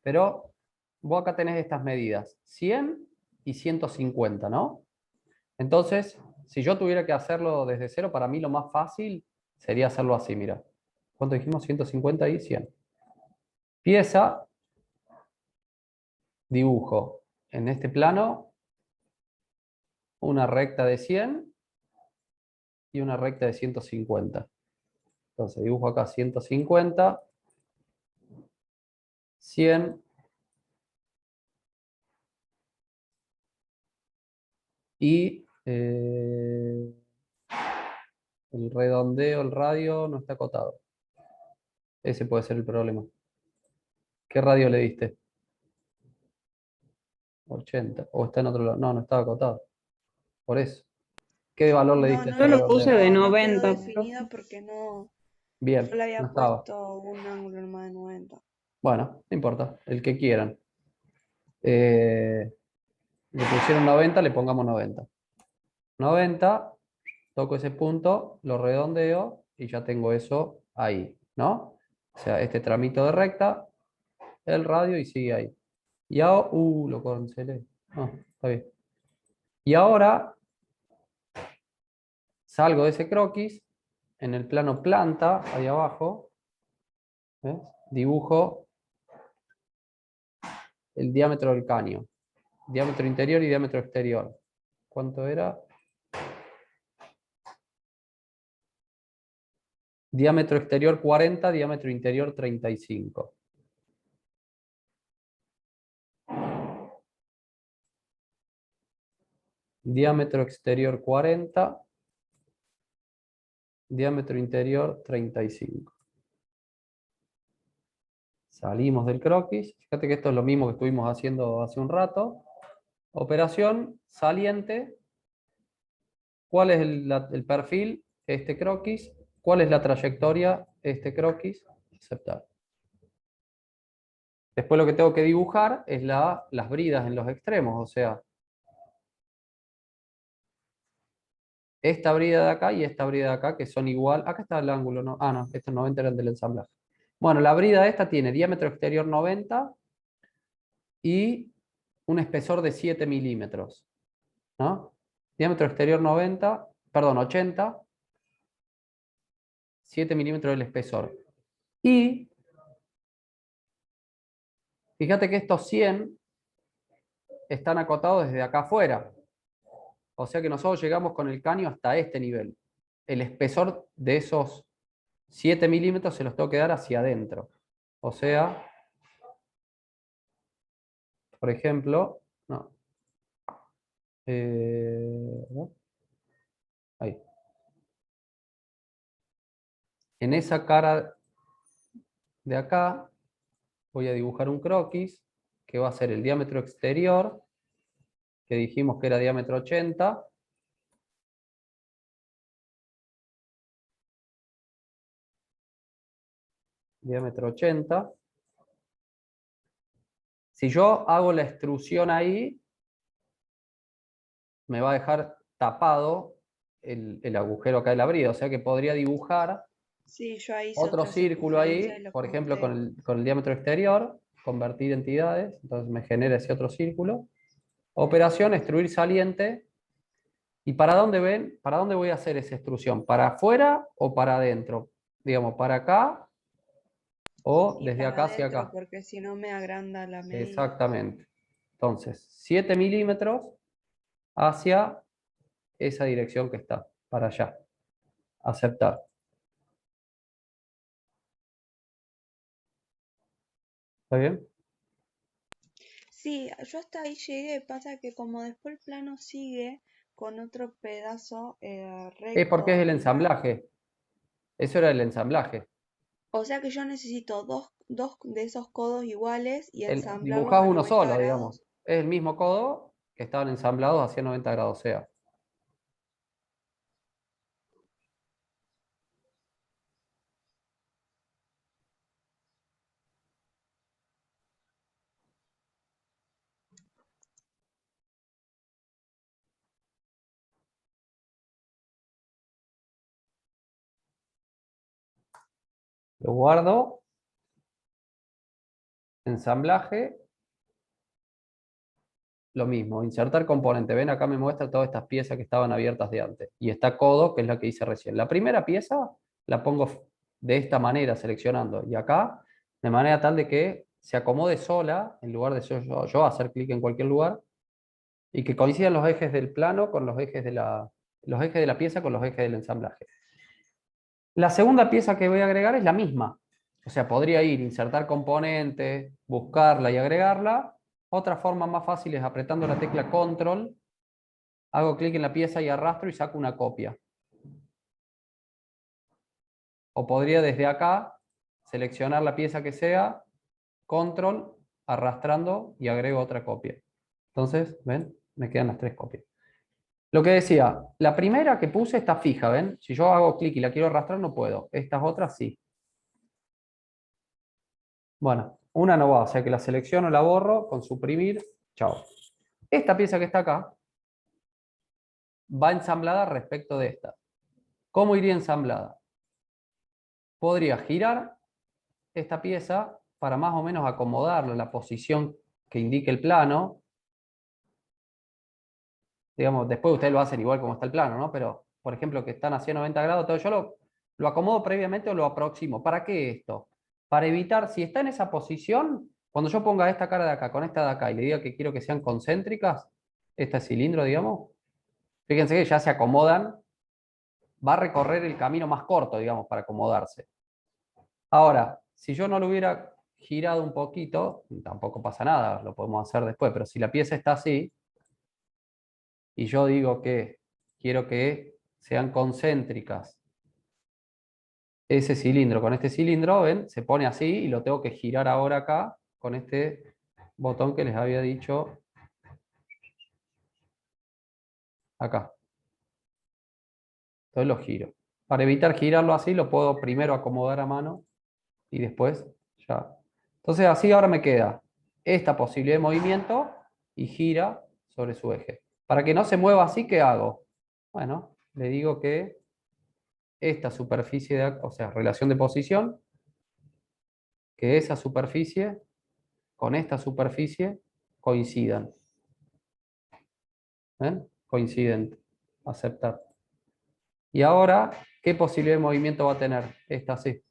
pero vos acá tenés estas medidas, 100 y 150, ¿no? Entonces, si yo tuviera que hacerlo desde cero, para mí lo más fácil sería hacerlo así, mira. ¿Cuánto dijimos? 150 y 100. Pieza, dibujo en este plano una recta de 100 y una recta de 150. Entonces dibujo acá 150, 100 y el redondeo, el radio no está acotado. Ese puede ser el problema. ¿Qué radio le diste? 80. ¿O está en otro lado? No, no estaba acotado. Por eso. ¿Qué valor le No, diste a no ese Yo lo redondeo? puse de no quedó 90, definido profe. porque no, yo Bien, le no había estaba. puesto un ángulo nomás de 90. Bueno, no importa, el que quieran. Le pusieron 90, le pongamos 90. 90, toco ese punto, lo redondeo y ya tengo eso ahí, ¿no? O sea, este tramito de recta, el radio y sigue ahí. Y ahora, lo cancelé. No, está bien. Y ahora salgo de ese croquis, en el plano planta, ahí abajo, ¿ves? Dibujo el diámetro del caño. Diámetro interior y diámetro exterior. ¿Cuánto era? Diámetro exterior 40, diámetro interior 35. Diámetro exterior 40, diámetro interior 35. Salimos del croquis. Fíjate que esto es lo mismo que estuvimos haciendo hace un rato. Operación saliente. ¿Cuál es el perfil? Este croquis. ¿Cuál es la trayectoria? Este croquis. Aceptar. Después lo que tengo que dibujar es las bridas en los extremos. O sea, esta brida de acá y esta brida de acá, que son igual. Acá está el ángulo, ¿no? Ah, no, estos 90 eran del ensamblaje. Bueno, la brida esta tiene diámetro exterior 90 y un espesor de 7 milímetros, ¿no? Diámetro exterior 90, perdón, 80, 7 milímetros del espesor. Y fíjate que estos 100 están acotados desde acá afuera. O sea que nosotros llegamos con el caño hasta este nivel. El espesor de esos 7 milímetros se los tengo que dar hacia adentro. O sea, por ejemplo, no. ¿No? Ahí. En esa cara de acá voy a dibujar un croquis que va a ser el diámetro exterior, que dijimos que era diámetro 80. Diámetro 80. Si yo hago la extrusión ahí, me va a dejar tapado el agujero acá de la brida. O sea que podría dibujar Sí, yo ahí hice otro otra círculo circunferencia y ahí, lo por ejemplo, corté. con el diámetro exterior, convertir entidades, entonces me genera ese otro círculo. Operación, extruir saliente. ¿Y para dónde ven? ¿Para dónde voy a hacer esa extrusión? ¿Para afuera o para adentro? Digamos, para acá o Y desde para acá hacia adentro, acá. porque si no me agranda la medida. Exactamente. Entonces, 7 milímetros hacia esa dirección que está, para allá. Aceptar. ¿Está bien? Sí, yo hasta ahí llegué, pasa que como después el plano sigue con otro pedazo Es porque recto, es el ensamblaje. Eso era el ensamblaje. o sea que yo necesito dos de esos codos iguales y ensamblarlos Dibujás a uno 90 solo, digamos. grados. Es el mismo codo que estaban ensamblados hacia 90 grados. O sea, lo guardo. Ensamblaje. Lo mismo, insertar componente. Ven, acá me muestra todas estas piezas que estaban abiertas de antes. Y está codo, que es la que hice recién. La primera pieza la pongo de esta manera, seleccionando. Y acá, de manera tal de que se acomode sola, en lugar de yo hacer clic en cualquier lugar, y que coincidan los ejes del plano con los ejes de la pieza con los ejes del ensamblaje. La segunda pieza que voy a agregar es la misma. O sea, podría ir, insertar componente, buscarla y agregarla. Otra forma más fácil es apretando la tecla Control, hago clic en la pieza y arrastro y saco una copia. O podría desde acá seleccionar la pieza que sea, Control, arrastrando y agrego otra copia. Entonces, ¿ven? Me quedan las 3 copias. Lo que decía, la primera que puse está fija, ¿ven? Si yo hago clic y la quiero arrastrar, no puedo. Estas otras sí. Bueno, una no va, o sea que la selecciono, la borro, con suprimir, chao. Esta pieza que está acá va ensamblada respecto de esta. ¿Cómo iría ensamblada? Podría girar esta pieza para más o menos acomodarla en la posición que indique el plano. Digamos, después ustedes lo hacen igual como está el plano, ¿no? Pero, por ejemplo, que están hacia 90 grados, todo, yo lo acomodo previamente o lo aproximo. ¿Para qué esto? Para evitar, si está en esa posición, cuando yo ponga esta cara de acá con esta de acá y le diga que quiero que sean concéntricas, este cilindro, digamos, fíjense que ya se acomodan, va a recorrer el camino más corto, digamos, para acomodarse. Ahora, si yo no lo hubiera girado un poquito, tampoco pasa nada, lo podemos hacer después, pero si la pieza está así, y yo digo que quiero que sean concéntricas ese cilindro con este cilindro, ¿ven? Se pone así y lo tengo que girar ahora acá con este botón que les había dicho acá. Entonces lo giro. Para evitar girarlo así, lo puedo primero acomodar a mano y después ya. Entonces así ahora me queda esta posibilidad de movimiento y gira sobre su eje. Para que no se mueva así, ¿qué hago? Bueno, le digo que esta superficie, o sea, relación de posición, que esa superficie con esta superficie coincidan. ¿Ven? Coincidente. Aceptar. Y ahora, ¿qué posibilidad de movimiento va a tener? Esta así.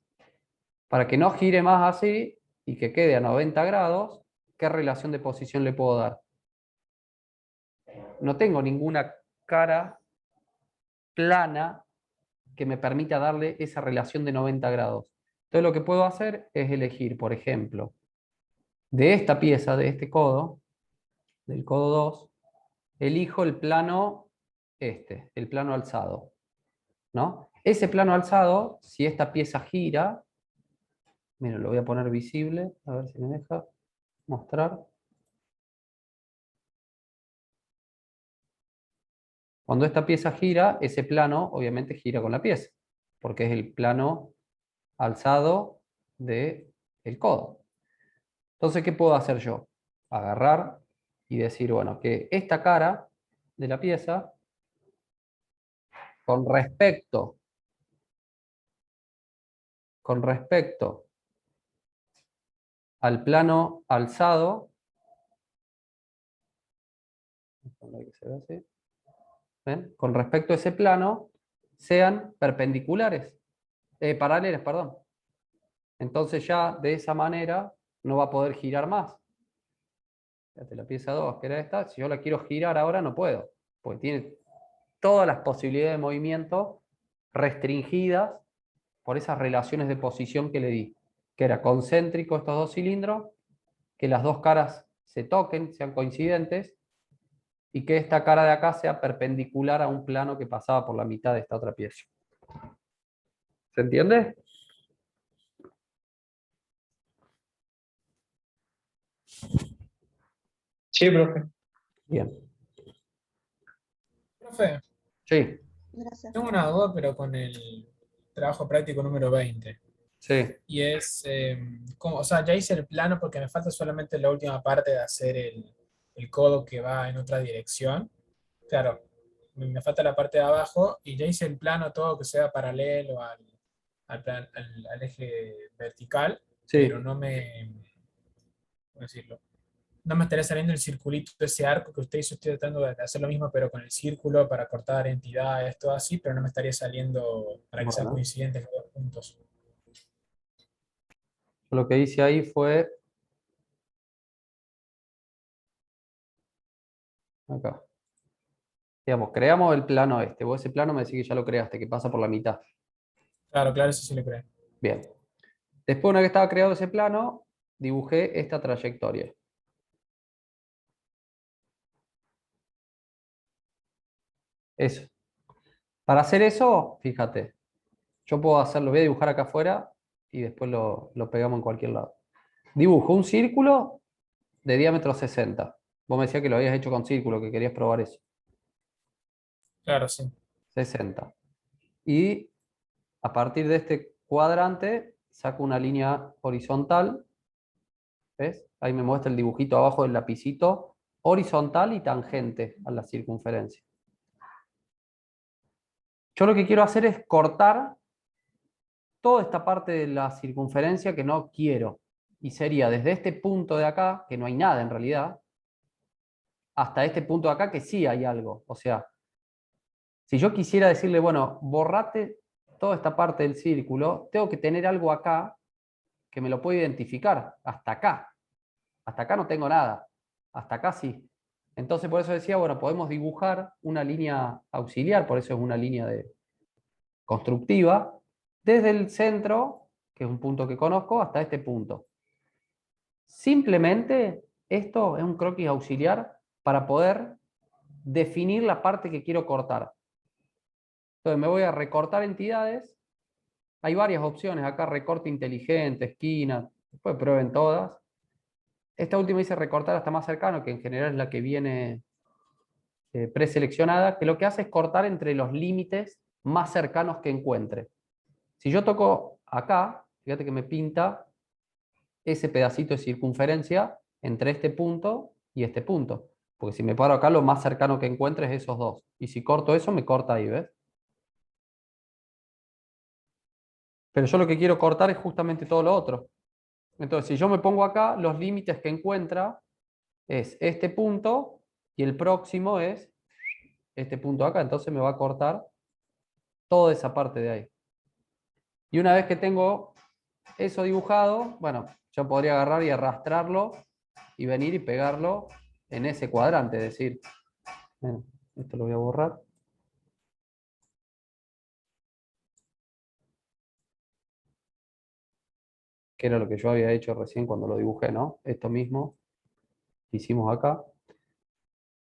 Para que no gire más así y que quede a 90 grados, ¿qué relación de posición le puedo dar? No tengo ninguna cara plana que me permita darle esa relación de 90 grados. Entonces lo que puedo hacer es elegir, por ejemplo, de esta pieza, de este codo, del codo 2, elijo el plano el plano alzado, ¿no? Ese plano alzado, si esta pieza gira, mira, lo voy a poner visible, a ver si me deja mostrar. Cuando esta pieza gira, ese plano obviamente gira con la pieza, porque es el plano alzado del codo. Entonces, ¿qué puedo hacer yo? Agarrar y decir, bueno, que esta cara de la pieza, con respecto al plano alzado, ¿ven? Con respecto a ese plano, sean perpendiculares, paralelas, perdón. Entonces ya de esa manera no va a poder girar más. Fíjate, la pieza 2, que era esta, si yo la quiero girar ahora no puedo, porque tiene todas las posibilidades de movimiento restringidas por esas relaciones de posición que le di, que era concéntrico estos dos cilindros, que las dos caras se toquen, sean coincidentes, y que esta cara de acá sea perpendicular a un plano que pasaba por la mitad de esta otra pieza. ¿Se entiende? Sí, profe. Bien. Profe, Sí. Gracias. tengo una duda, pero con el trabajo práctico número 20. Sí. Y es, o sea, ya hice el plano porque me falta solamente la última parte de hacer el codo que va en otra dirección. Claro, me falta la parte de abajo y ya hice el plano todo que sea paralelo al eje vertical, Sí. pero no me, ¿cómo decirlo? No me estaría saliendo el circulito de ese arco que usted hizo. Estoy tratando de hacer lo mismo, pero con el círculo para cortar entidades, todo así, pero no me estaría saliendo para que sean Bueno. coincidentes los dos puntos. Lo que hice ahí fue acá. Digamos, creamos el plano este. Vos ese plano me decís que ya lo creaste, que pasa por la mitad. Claro, claro, eso sí lo creo. Bien. Después, una vez que estaba creado ese plano, dibujé esta trayectoria. Eso. Para hacer eso, fíjate, yo puedo hacerlo, voy a dibujar acá afuera y después lo pegamos en cualquier lado. Dibujo un círculo de diámetro 60. Vos me decías que lo habías hecho con círculo, que querías probar eso. Claro, sí. 60. Y a partir de este cuadrante saco una línea horizontal. ¿Ves? Ahí me muestra el dibujito abajo del lapicito, horizontal y tangente a la circunferencia. Yo lo que quiero hacer es cortar toda esta parte de la circunferencia que no quiero. Y sería desde este punto de acá, que no hay nada en realidad, hasta este punto de acá que sí hay algo. O sea, si yo quisiera decirle, bueno, borrate toda esta parte del círculo, tengo que tener algo acá que me lo pueda identificar. Hasta acá. Hasta acá no tengo nada. Hasta acá sí. Entonces por eso decía, bueno, podemos dibujar una línea auxiliar, por eso es una línea constructiva, desde el centro, que es un punto que conozco, hasta este punto. Simplemente esto es un croquis auxiliar para poder definir la parte que quiero cortar. Entonces me voy a recortar entidades Hay varias opciones acá, recorte inteligente, esquina, después prueben todas. Esta última dice recortar hasta más cercano, que en general es la que viene preseleccionada, que lo que hace es cortar entre los límites más cercanos que encuentre. Si yo toco acá, fíjate que me pinta ese pedacito de circunferencia entre este punto y este punto. Porque si me paro acá, lo más cercano que encuentre es esos dos. Y si corto eso, me corta ahí, ¿ves? Pero yo lo que quiero cortar es justamente todo lo otro. Entonces, si yo me pongo acá, los límites que encuentra es este punto y el próximo es este punto acá. Entonces me va a cortar toda esa parte de ahí. Y una vez que tengo eso dibujado, bueno, yo podría agarrar y arrastrarlo y venir y pegarlo en ese cuadrante. Es decir, bueno, esto lo voy a borrar. Que era lo que yo había hecho recién cuando lo dibujé, ¿no? Esto mismo que hicimos acá.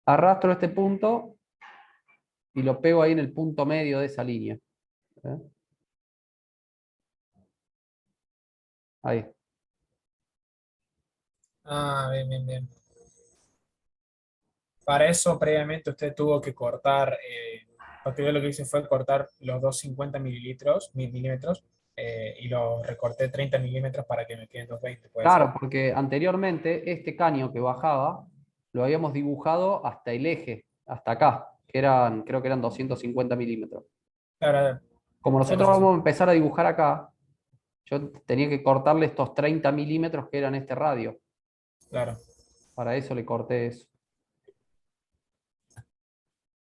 Arrastro este punto y lo pego ahí en el punto medio de esa línea. ¿Eh? Ahí. Ah, bien, bien, bien. Para eso, previamente, usted tuvo que cortar, porque yo lo que hice fue cortar los 250 milímetros, y los recorté 30 milímetros para que me queden 220, ¿puede ser? Claro, porque anteriormente este caño que bajaba lo habíamos dibujado hasta el eje, hasta acá, que eran, creo que eran 250 milímetros. Claro, Como sí, nosotros sí, sí. vamos a empezar a dibujar acá, yo tenía que cortarle estos 30 milímetros que eran este radio. Claro. Para eso le corté eso.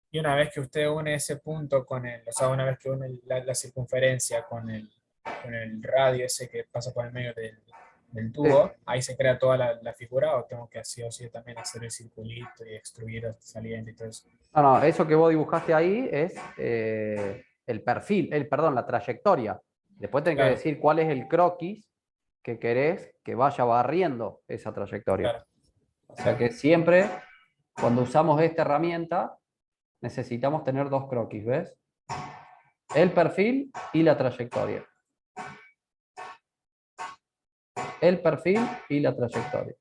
Y una vez que usted une ese punto con o sea, una vez que une la circunferencia con el radio ese que pasa por el medio del tubo, ahí se crea toda la figura, o tengo que sí o sí también hacer el circulito y extruir saliendo y todo eso. No, no, eso que vos dibujaste ahí es el perfil, perdón, la trayectoria. Después tenés que Claro. decir cuál es el croquis que querés que vaya barriendo esa trayectoria. Claro. O sea que siempre, cuando usamos esta herramienta, necesitamos tener dos croquis, ¿ves? El perfil y la trayectoria. El perfil y la trayectoria.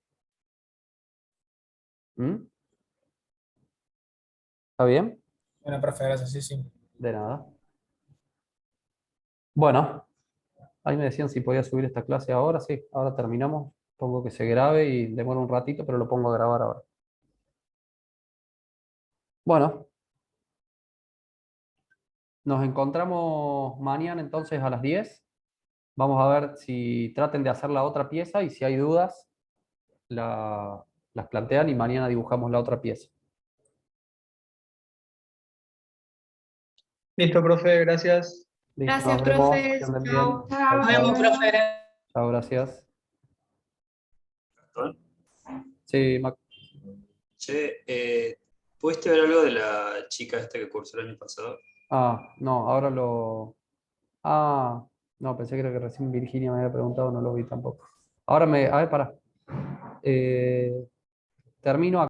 ¿Mm? ¿Está bien? Bueno, profe, gracias, sí, sí. De nada. Bueno, ahí me decían si podía subir esta clase ahora. Sí, ahora terminamos. Pongo que se grabe y demora un ratito, pero lo pongo a grabar ahora. Bueno, nos encontramos mañana entonces a las 10. Vamos a ver si traten de hacer la otra pieza y si hay dudas, las plantean y mañana dibujamos la otra pieza. Listo, profe, gracias. Listo, Gracias, nos vemos. profe. Que anden bien. Chao. Chao, Nos chao. vemos, profe. Chao, gracias. Sí, Mac. Che, ¿pudiste ver algo de la chica esta que cursó el año pasado? Ah, no, ahora lo... Ah, no, pensé que era que recién Virginia me había preguntado, no lo vi tampoco. Ahora me... A ver, pará. Termino acá.